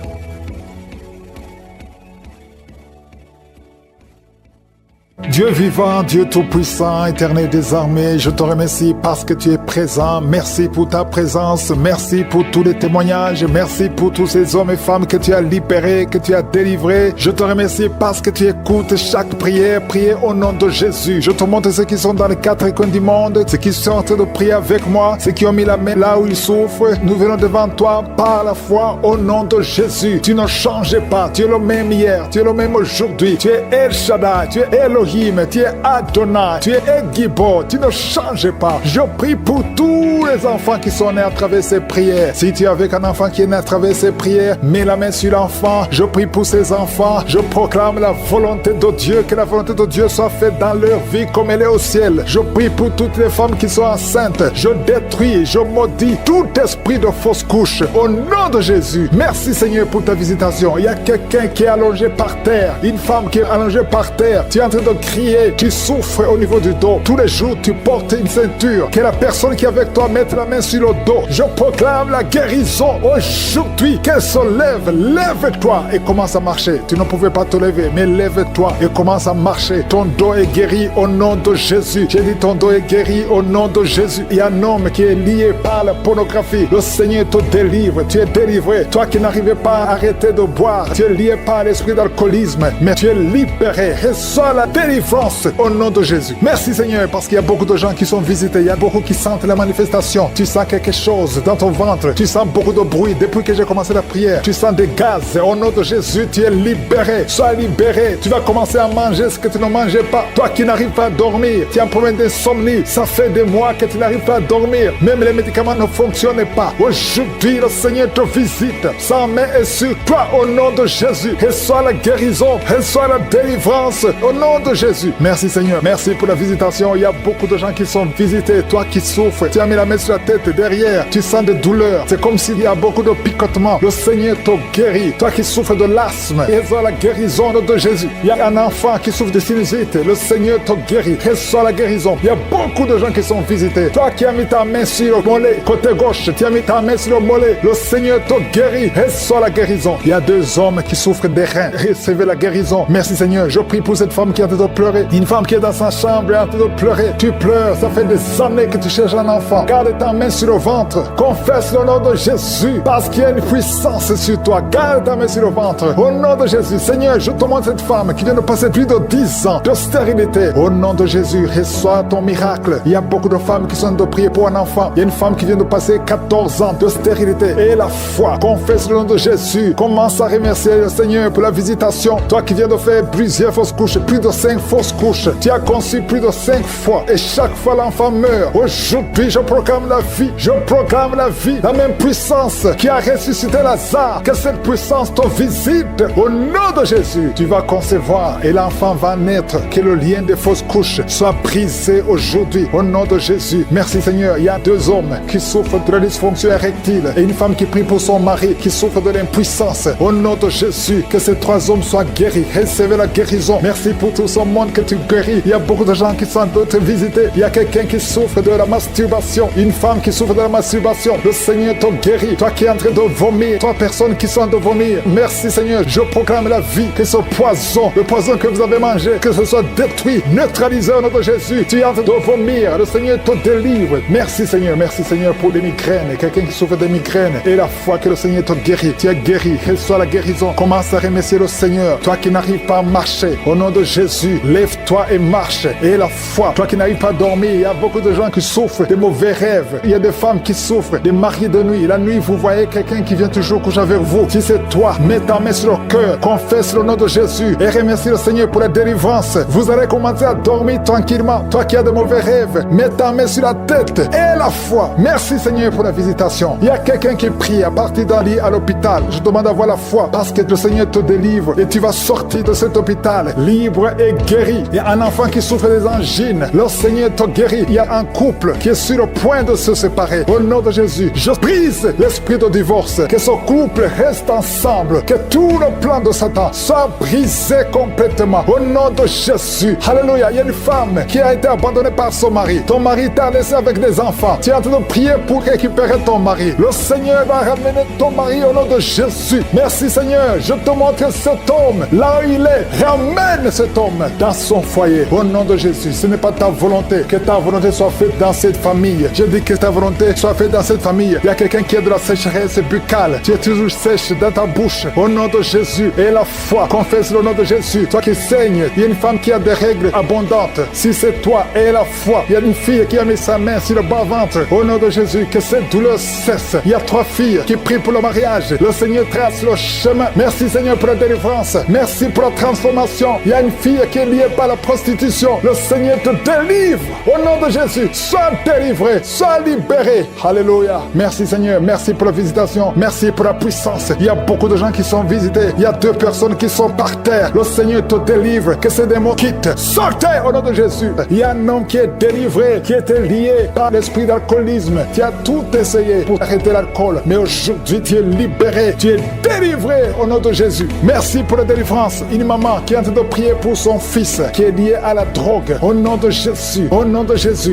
Dieu vivant, Dieu tout-puissant, éternel des armées, je te remercie parce que tu es présent. Merci pour ta présence, merci pour tous les témoignages, merci pour tous ces hommes et femmes que tu as libérés, que tu as délivrés. Je te remercie parce que tu écoutes chaque prière, prier au nom de Jésus. Je te montre ceux qui sont dans les 4 coins du monde, ceux qui sont en train de prier avec moi, ceux qui ont mis la main là où ils souffrent. Nous venons devant toi par la foi au nom de Jésus. Tu ne changes pas, tu es le même hier, tu es le même aujourd'hui. Tu es El Shaddai, tu es Elohim, tu es Adonai, tu es Egibo, tu ne changes pas. Je prie pour tous les enfants qui sont nés à travers ces prières. Si tu es avec un enfant qui est né à travers ces prières, mets la main sur l'enfant. Je prie pour ces enfants. Je proclame la volonté de Dieu, que la volonté de Dieu soit faite dans leur vie comme elle est au ciel. Je prie pour toutes les femmes qui sont enceintes. Je détruis, je maudis tout esprit de fausse couche au nom de Jésus. Merci Seigneur pour ta visitation. Il y a quelqu'un qui est allongé par terre, une femme qui est allongée par terre. Tu es en train de prié, tu souffres au niveau du dos. Tous les jours, tu portes une ceinture. Que la personne qui est avec toi mette la main sur le dos. Je proclame la guérison aujourd'hui. Qu'elle se lève. Lève-toi et commence à marcher. Tu ne pouvais pas te lever, mais lève-toi et commence à marcher. Ton dos est guéri au nom de Jésus. J'ai dit ton dos est guéri au nom de Jésus. Il y a un homme qui est lié par la pornographie. Le Seigneur te délivre. Tu es délivré. Toi qui n'arrivais pas à arrêter de boire, tu es lié par l'esprit d'alcoolisme, mais tu es libéré. Reçois la délivrance au nom de Jésus. Merci Seigneur, parce qu'il y a beaucoup de gens qui sont visités. Il y a beaucoup qui sentent la manifestation. Tu sens quelque chose dans ton ventre. Tu sens beaucoup de bruit depuis que j'ai commencé la prière. Tu sens des gaz. Au nom de Jésus, tu es libéré. Sois libéré. Tu vas commencer à manger ce que tu ne mangeais pas. Toi qui n'arrives pas à dormir, tu as un problème d'insomnie. Ça fait des mois que tu n'arrives pas à dormir. Même les médicaments ne fonctionnent pas. Aujourd'hui, le Seigneur te visite. Sa main est sur toi au nom de Jésus. Reçois la guérison. Reçois la délivrance au nom de Jésus. Merci Seigneur. Merci pour la visitation. Il y a beaucoup de gens qui sont visités. Toi qui souffres, tu as mis la main sur la tête derrière. Tu sens des douleurs. C'est comme s'il y a beaucoup de picotements. Le Seigneur te guérit. Toi qui souffres de l'asthme, reçois la guérison de Jésus. Il y a un enfant qui souffre de sinusite. Le Seigneur te guérit. Reçois la guérison. Il y a beaucoup de gens qui sont visités. Toi qui as mis ta main sur le mollet, côté gauche, tu as mis ta main sur le mollet. Le Seigneur te guérit. Reçois la guérison. Il y a 2 hommes qui souffrent des reins. Recevez la guérison. Merci Seigneur. Je prie pour cette femme qui est en train de pleurer. Une femme qui est dans sa chambre et en train de pleurer. Tu pleures. Ça fait des années que tu cherches un enfant. Garde ta main sur le ventre. Confesse le nom de Jésus. Parce qu'il y a une puissance sur toi. Garde ta main sur le ventre. Au nom de Jésus. Seigneur, je te montre cette femme qui vient de passer plus de 10 ans de stérilité. Au nom de Jésus, reçois ton miracle. Il y a beaucoup de femmes qui sont de prier pour un enfant. Il y a une femme qui vient de passer 14 ans de stérilité. Et la foi. Confesse le nom de Jésus. Commence à remercier le Seigneur pour la visitation. Toi qui viens de faire plusieurs fausses couches, plus de 5 fausses couches. Tu as conçu plus de 5 fois. Et chaque fois l'enfant meurt. Aujourd'hui, je proclame la vie. Je proclame la vie. La même puissance qui a ressuscité Lazare. Que cette puissance te visite. Au nom de Jésus, tu vas concevoir et l'enfant va naître. Que le lien des fausses couches soit brisé aujourd'hui. Au nom de Jésus. Merci Seigneur. Il y a 2 hommes qui souffrent de la dysfonction érectile et une femme qui prie pour son mari qui souffre de l'impuissance. Au nom de Jésus, que ces 3 hommes soient guéris. Recevez la guérison. Merci pour tout ce monde que tu guéris. Il y a beaucoup de gens qui sont de te visiter. Il y a quelqu'un qui souffre de la masturbation. Une femme qui souffre de la masturbation. Le Seigneur te guérit. Toi qui es en train de vomir. 3 personnes qui sont de vomir. Merci Seigneur. Je proclame la vie. Que ce poison, le poison que vous avez mangé, que ce soit détruit, neutralisé au nom de Jésus. Tu es en train de vomir. Le Seigneur te délivre. Merci Seigneur. Merci Seigneur pour les migraines. Quelqu'un qui souffre de migraines. Et la foi que le Seigneur te guérit. Tu es guéri. Reçois la guérison. Commence à remercier le Seigneur. Toi qui n'arrives pas à marcher. Au nom de Jésus, lève-toi et marche. Et la foi. Toi qui n'arrives pas à dormir. Il y a beaucoup de gens qui souffrent de mauvais rêves. Il y a des femmes qui souffrent des maris de nuit. La nuit, vous voyez quelqu'un qui vient toujours coucher avec vous. Si c'est toi, mets ta main sur le cœur. Confesse le nom de Jésus. Et remercie le Seigneur pour la délivrance. Vous allez commencer à dormir tranquillement. Toi qui as de mauvais rêves, mets ta main sur la tête. Et la foi. Merci Seigneur pour la visitation. Il y a quelqu'un qui prie à partir d'un lit à l'hôpital. Je demande d'avoir la foi parce que le Seigneur te délivre et tu vas sortir de cet hôpital libre et guéri. Il y a un enfant qui souffre des angines. Le Seigneur te guérit. Il y a un couple qui est sur le point de se séparer. Au nom de Jésus, je brise l'esprit de divorce. Que ce couple reste ensemble. Que tout le plan de Satan soit brisé complètement. Au nom de Jésus. Alléluia. Il y a une femme qui a été abandonnée par son mari. Ton mari t'a laissé avec des enfants. Tu es en train de prier pour récupérer ton mari. Le Seigneur va ramener ton mari au nom de Jésus. Merci Seigneur. Je te montre cet homme. Là où il est, ramène cet homme dans son foyer. Au nom de Jésus. Ce n'est pas ta volonté. Que ta volonté soit faite dans cette famille. Je dis que ta volonté soit faite dans cette famille. Il y a quelqu'un qui a de la sécheresse buccale. Tu es toujours sèche dans ta bouche. Au nom de Jésus. Et la foi. Confesse le nom de Jésus. Toi qui saignes. Il y a une femme qui a des règles abondantes. Si c'est toi et la foi. Il y a une fille qui a mis sa main sur le bas-ventre. Au nom de Jésus. Que cette douleur cesse. Il y a 3 filles qui prient pour le mariage. Le Seigneur trace le chemin. Merci Seigneur pour la délivrance. Merci pour la transformation. Il y a une fille qui est liée par la prostitution. Le Seigneur te délivre. Au nom de Jésus. Sois délivré. Sois libéré. Alléluia. Merci Seigneur. Merci pour la visitation. Merci pour la puissance. Il y a beaucoup de gens qui sont visités. Il y a 2 personnes qui sont par terre. Le Seigneur te délivre. Que ces démons quittent. Sortez au nom de Jésus. Il y a un homme qui est délivré, qui était lié par l'esprit d'alcoolisme. Tu as tout essayé pour arrêter l'alcool. Mais aujourd'hui, tu es libéré. Tu es délivré au nom de Jésus. Merci pour la délivrance. Une maman qui est en train de prier pour son fils. vice qui est lié à la drogue. Au nom de Jésus,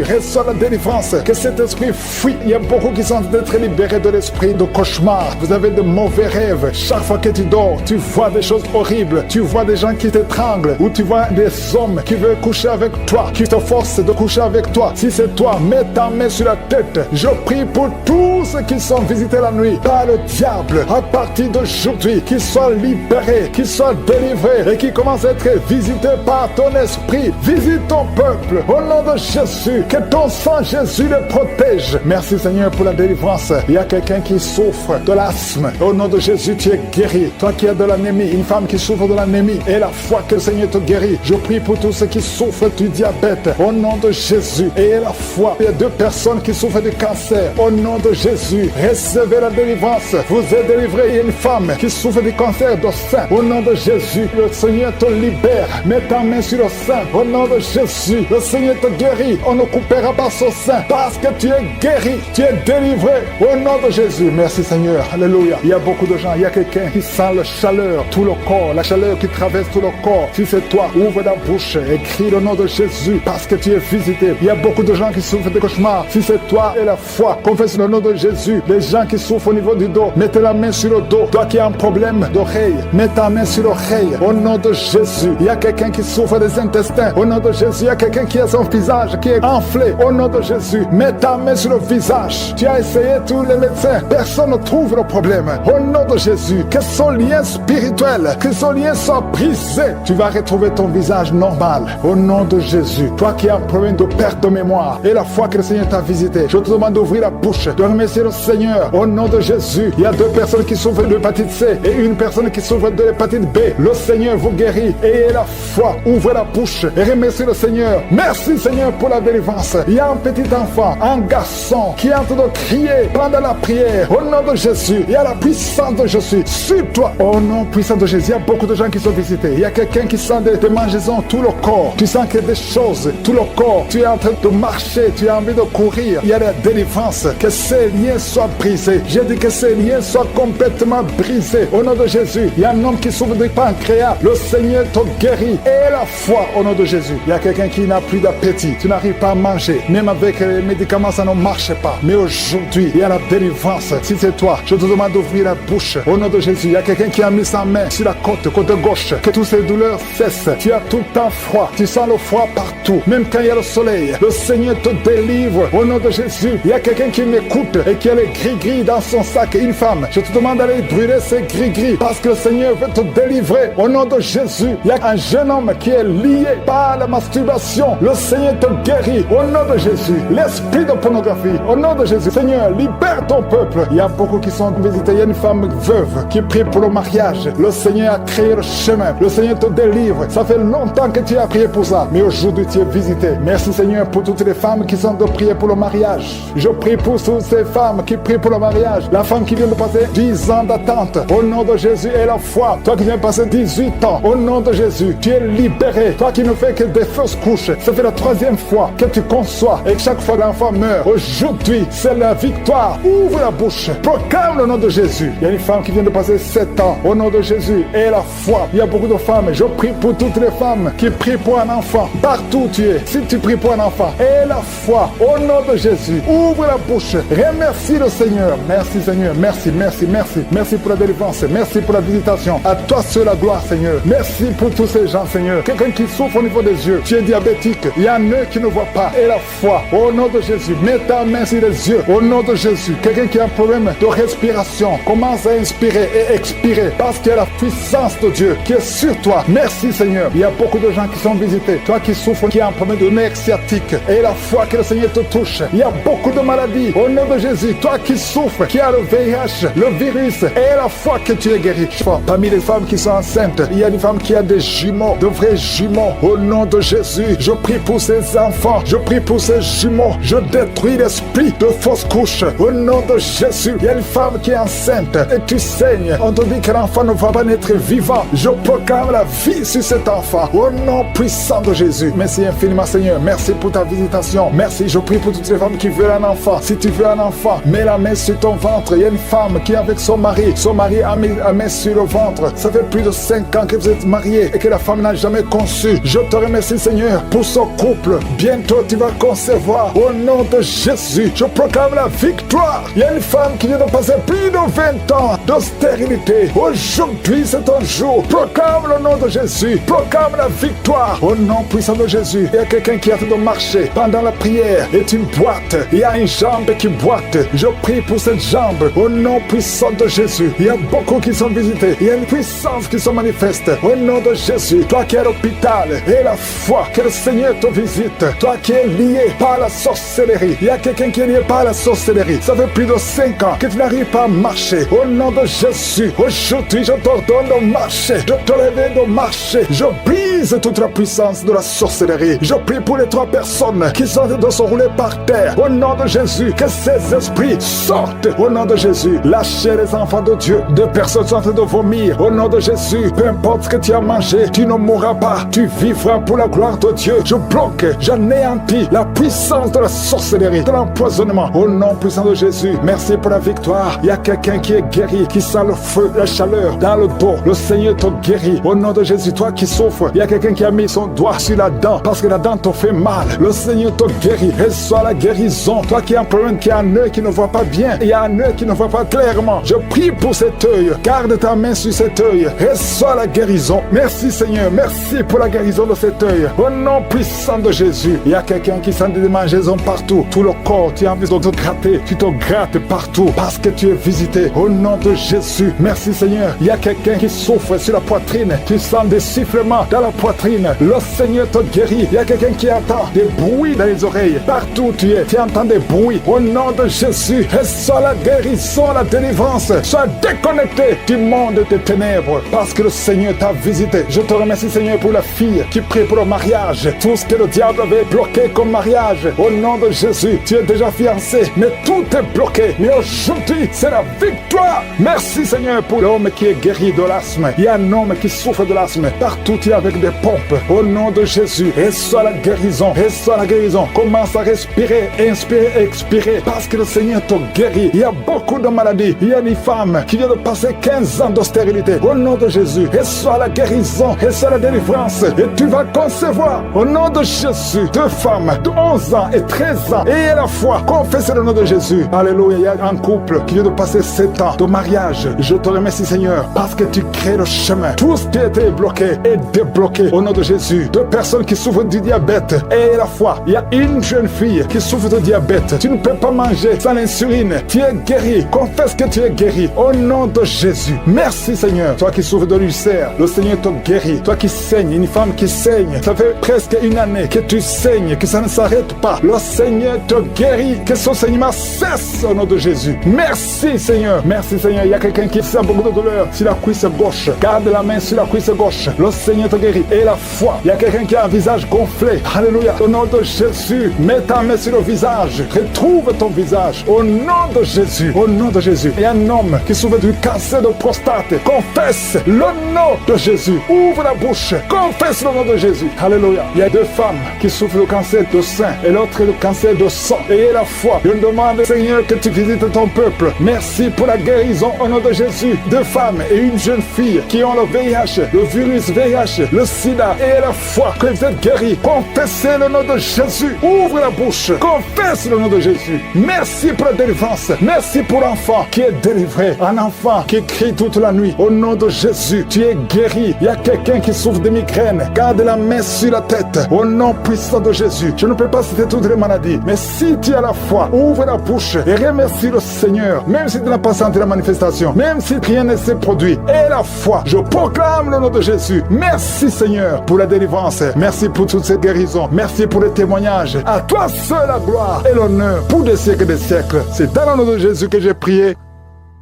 reçois la délivrance. Que cet esprit fuit. Il y a beaucoup qui sont d'être libérés de l'esprit de cauchemar. Vous avez de mauvais rêves. Chaque fois que tu dors, tu vois des choses horribles. Tu vois des gens qui t'étranglent ou tu vois des hommes qui veulent coucher avec toi, qui te forcent de coucher avec toi. Si c'est toi, mets ta main sur la tête. Je prie pour tous ceux qui sont visités la nuit par le diable. À partir d'aujourd'hui, qu'ils soient libérés, qu'ils soient délivrés et qu'ils commencent à être visités par ton esprit. Visite ton peuple au nom de Jésus. Que ton sang Jésus les protège. Merci Seigneur pour la délivrance. Il y a quelqu'un qui souffre de l'asthme. Au nom de Jésus, tu es guéri. Toi qui as de l'anémie, une femme qui souffre de l'anémie, et la foi que le Seigneur te guérit. Je prie pour tous ceux qui souffrent du diabète. Au nom de Jésus. Et la foi. Il y a 2 personnes qui souffrent du cancer. Au nom de Jésus. Recevez la délivrance. Vous êtes délivré. Il y a une femme qui souffre du cancer du sein. Au nom de Jésus. Le Seigneur te libère. Mets ta main sur le sein. Au nom de Jésus. Le Seigneur te guérit. On ne coupera pas son sein. Parce que tu es guéri. Tu es délivré. Au nom de Jésus. Merci Seigneur. Alléluia. Il y a beaucoup de gens. Il y a quelqu'un qui sent la chaleur, tout le corps. La chaleur qui traverse tout le corps. Si c'est toi, ouvre ta bouche et crie le nom de Jésus. Parce que tu es visité. Il y a beaucoup de gens qui souffrent de cauchemars. Si c'est toi et la foi, confesse le nom de Jésus. Les gens qui souffrent au niveau du dos, mettez la main sur le dos. Toi qui as un problème d'oreille, mets ta main sur l'oreille. Au nom de Jésus. Il y a quelqu'un qui souffre des intestins. Au nom de Jésus. Il y a quelqu'un qui a son visage qui est enflé. Au nom de Jésus. Mets ta main sur le visage. Tu as essayé tous les médecins. Personne ne trouve le problème. Au nom de Jésus. Que son lien spirituel, que son lien soit brisé. Tu vas retrouver ton visage normal. Au nom de Jésus. Toi qui as un problème de perte de mémoire et la foi que le Seigneur t'a visité, je te demande d'ouvrir la bouche, de remercier le Seigneur. Au nom de Jésus. Il y a 2 personnes qui souffrent de l'hépatite C et une personne qui souffre de l'hépatite B. Le Seigneur vous guérit. Ayez la foi. Ouvrez la bouche et remerciez le Seigneur. Merci Seigneur pour la délivrance. Il y a un petit enfant, un garçon qui est en train de crier pendant la prière. Au nom de Jésus. Il y a la puissance de Jésus sur toi. Au nom puissant de Jésus. Il y a beaucoup de gens qui sont visités. Il y a quelqu'un qui sent des mangeaisons tout le corps. Tu sens qu'il y a des choses tout le corps. Tu es en train de marcher. Tu as envie de courir. Il y a la délivrance. Que ces liens soient brisés. J'ai dit que ces liens soient complètement brisés. Au nom de Jésus. Il y a un homme qui souffre de pancréas. Le Seigneur te guérit. Et la foi au nom de Jésus. Il y a quelqu'un qui n'a plus d'appétit. Tu n'arrives pas à manger. Même avec les médicaments, ça ne marche pas. Mais aujourd'hui, il y a la délivrance. Si c'est toi, je te demande d'ouvrir la bouche. Au nom de Jésus, il y a quelqu'un qui a mis sa main sur la côte gauche. Que toutes ces douleurs cessent. Tu as tout le temps froid. Tu sens le froid partout. Même quand il y a le soleil, le Seigneur te délivre. Au nom de Jésus, il y a quelqu'un qui m'écoute et qui a les gris-gris dans son sac. Une femme, je te demande d'aller brûler ces gris-gris parce que le Seigneur veut te délivrer. Au nom de Jésus, il y a un jeune homme qui est lié par la masturbation. Le Seigneur te guérit. Au nom de Jésus, l'esprit de pornographie. Au nom de Jésus, Seigneur, libère ton peuple. Il y a beaucoup qui sont visités. Il y a une femme veuve qui prie pour le mariage. Le Seigneur a créé le chemin. Le Seigneur te délivre. Ça fait longtemps que tu as prié pour ça. Mais aujourd'hui, tu es visité. Merci Seigneur pour toutes les femmes qui sont de prier pour le mariage. Je prie pour toutes ces femmes qui prient pour le mariage. La femme qui vient de passer 10 ans d'attente. Au nom de Jésus et la foi. Toi qui viens de passer 18 ans. Au nom de Jésus, tu es libéré. Toi qui ne fais que des fausses couches. Ça fait la 3e fois que tu conçois. Et chaque fois l'enfant meurt. Aujourd'hui, c'est la victoire. Ouvre la bouche. Proclame le nom de Jésus. Il y a une femme qui vient de passer 7 ans. Au nom de Jésus et la foi. Il y a beaucoup de femmes. Je prie pour toutes les femmes qui prient pour un enfant. Partout où tu es. Si tu pries pour un enfant. Et la foi. Au nom de Jésus. Ouvre la bouche. Remercie le Seigneur. Merci Seigneur. Merci, merci, merci. Merci pour la délivrance. Merci pour la visitation. À toi seul la gloire Seigneur. Merci pour tous ces gens Seigneur. Quelqu'un qui souffre au niveau des yeux. Tu es diabétique. Il y a un œil qui ne voit pas. Et la foi. Au nom de Jésus. Mets ta main sur les yeux. Au nom de Jésus. Quelqu'un qui a un problème de respiration. Commence à inspirer et expirer. Parce qu'il y a la puissance de Dieu qui est sur toi. Merci Seigneur. Il y a beaucoup de gens qui sont visités. Toi qui souffres, qui a un problème de nerf sciatique. Et la foi que le Seigneur te touche. Il y a beaucoup de maladies. Au nom de Jésus. Toi qui souffres, qui a le VIH, le virus. Et la foi que tu es guéri. Parmi les femmes qui sont enceintes, il y a une femme qui a des jumeaux, de vrais jumeaux. Au nom de Jésus, je prie pour ces enfants. Je prie pour ces jumeaux. Je détruis l'esprit de fausse couche. Au nom de Jésus, il y a une femme qui est enceinte et tu saignes. On te dit que l'enfant ne va pas naître vivant. Je proclame la vie sur cet enfant. Au nom puissant de Jésus. Merci infiniment Seigneur. Merci pour ta visitation. Merci. Je prie pour toutes les femmes qui veulent un enfant. Si tu veux un enfant, enfant, mets la main sur ton ventre. Il y a une femme qui est avec son mari a mis la main sur le ventre. Ça fait plus de 5 ans que vous êtes mariés et que la femme n'a jamais conçu. Je te remercie, Seigneur, pour ce couple. Bientôt tu vas concevoir. Au nom de Jésus, je proclame la victoire. Il y a une femme qui vient de passer plus de 20 ans de stérilité. Aujourd'hui, c'est ton jour. Proclame le nom de Jésus. Proclame la victoire. Au nom puissant de Jésus. Il y a quelqu'un qui a de marcher pendant la prière et tu boites. Il y a une jambe qui boite. Je prie pour cette jambe. Au nom puissant de Jésus. Il y a beaucoup qui sont visités. Il y a une puissance qui se manifeste. Au nom de Jésus. Toi qui es à l'hôpital et la foi que le Seigneur te visite. Toi qui es lié par la sorcellerie. Il y a quelqu'un qui est lié par la sorcellerie. Ça fait plus de 5 ans que tu n'arrives pas à marcher. Au nom de Jésus. Aujourd'hui, je t'ordonne de marcher. De te lever, de marcher. Je brise toute la puissance de la sorcellerie. Je prie pour les 3 personnes qui sont de se rouler par terre. Au nom de Jésus, que ces esprits sortent. Au nom de Jésus, lâchez les enfants de Dieu. 2 personnes sont en train de vomir. Au nom de Jésus, peu importe ce que tu as mangé, tu ne mourras pas. Tu vivras pour la gloire de Dieu. Je bloque, j'anéantis la puissance de la sorcellerie, de l'empoisonnement. Au nom puissant de Jésus, merci pour la victoire. Il y a quelqu'un qui est guéri, qui sent le feu, la chaleur dans le dos. Le Seigneur te guérit. Au nom de Jésus, toi qui souffres, il y a quelqu'un qui a mis son doigt sur la dent parce que la dent te fait mal. Le Seigneur te guérit. Reçois la guérison. Toi qui as un problème, qui a un œil qui ne voit pas bien, il y a un œil qui ne voit pas clairement. Je prie pour cet œil. Garde ta main sur cet œil. Reçois la guérison. Merci Seigneur. Merci pour la guérison de cet œil. Au nom puissant de Jésus. Il y a quelqu'un qui sent des démangeaisons partout. Tout le corps, tu as envie de te gratter. Tu te grattes partout parce que tu es visité. Au nom de Jésus. Merci Seigneur. Il y a quelqu'un qui souffre sur la poitrine. Tu sens des sifflements dans la poitrine. Le Seigneur te guérit. Il y a quelqu'un qui entend des bruits dans les oreilles. Partout où tu es, tu entends des bruits. Au nom de Jésus, reçois la guérison, la délivrance. Sois déconnecté du monde des ténèbres parce que le Seigneur t'a visité. Je te remercie Seigneur pour la fille qui prie pour le mariage. Tout ce que le diable avait bloqué comme mariage. Au nom de Jésus, tu es déjà fiancé, mais tout est bloqué. Mais aujourd'hui, c'est la victoire. Merci Seigneur pour l'homme qui est guéri de l'asthme. Il y a un homme qui souffre de l'asthme. Partout, tu es avec des pompes. Au nom de Jésus, reçois la guérison. Reçois la guérison. Commence à respirer, inspirer, expirer. Parce que le Seigneur te guérit. Il y a beaucoup de maladies. Il y a une femme qui vient de passer 15 ans de stérilité. Au nom de Jésus, reçois la guérison. Reçois la délivrance. Et tu vas concevoir. Au nom de Jésus, 2 femmes de 11 ans et 13 ans. Et à la fois, confessez le nom de Jésus. Alléluia. Il y a un couple qui vient de passer 7 ans de mariage. Je te remercie Seigneur parce que tu crées le chemin. Tout ce qui était bloqué est débloqué. Au nom de Jésus, 2 personnes qui souffrent du diabète. Et à la fois, il y a une jeune fille qui souffre de diabète. Tu ne peux pas manger sans l'insuline. Tu es guéri. Confesse que tu es guéri. Au nom de Jésus. Merci Seigneur. Toi qui souffres de l'ulcère, le Seigneur te guérit. Toi qui saignes, une femme qui saigne. Ça fait presque 1 année que tu saignes, que ça ne s'arrête pas. Le Seigneur te guérit. Que son saignement cesse au nom de Jésus. Merci Seigneur. Merci Seigneur. Il y a quelqu'un qui sent beaucoup de douleur sur la cuisse gauche. Garde la main sur la cuisse gauche. Le Seigneur te guérit. Et la foi. Il y a quelqu'un qui a un visage gonflé. Alléluia. Au nom de Jésus, mets ta main sur le visage. Retrouve ton visage. Au nom de Jésus. Au nom de Jésus. Il y a un homme qui souffre du cancer de prostate. Confesse le nom de Jésus. Ouvre la bouche. Confesse le nom de Jésus. Alléluia. Il y a 2 femmes qui souffrent du cancer de sein et l'autre du cancer de sang. Ayez la foi. Je demande, Seigneur, que tu visites ton peuple. Merci pour la guérison au nom de Jésus. 2 femmes et une jeune fille qui ont le VIH, le virus VIH, le sida. Ayez la foi que vous êtes guéris. Confessez le nom de Jésus. Ouvre la bouche. Confesse le nom de Jésus. Merci pour la délivrance. Merci pour l'enfant qui est délivré. Un enfant qui crie toute la nuit. Au nom de Jésus, tu es guéri. Il y a quelqu'un qui souffre de migraine. Garde la main sur la tête. Au nom puissant de Jésus. Je ne peux pas citer toutes les maladies. Mais si tu as la foi, ouvre la bouche et remercie le Seigneur. Même si tu n'as pas senti la manifestation. Même si rien ne s'est produit. Et la foi. Je proclame le nom de Jésus. Merci Seigneur pour la délivrance. Merci pour toute cette guérison. Merci pour les témoignages. À toi seul la gloire et l'honneur pour des siècles et des siècles. C'est dans le nom de Jésus que j'ai prié.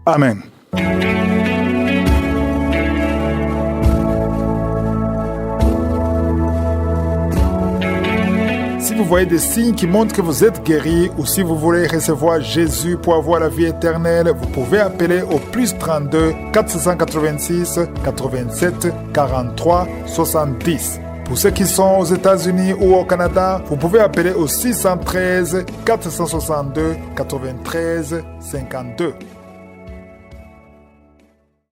Amen. Si vous voyez des signes qui montrent que vous êtes guéri ou si vous voulez recevoir Jésus pour avoir la vie éternelle, vous pouvez appeler au +32 486 87 43 70. Pour ceux qui sont aux États-Unis ou au Canada, vous pouvez appeler au 613 462 93 52.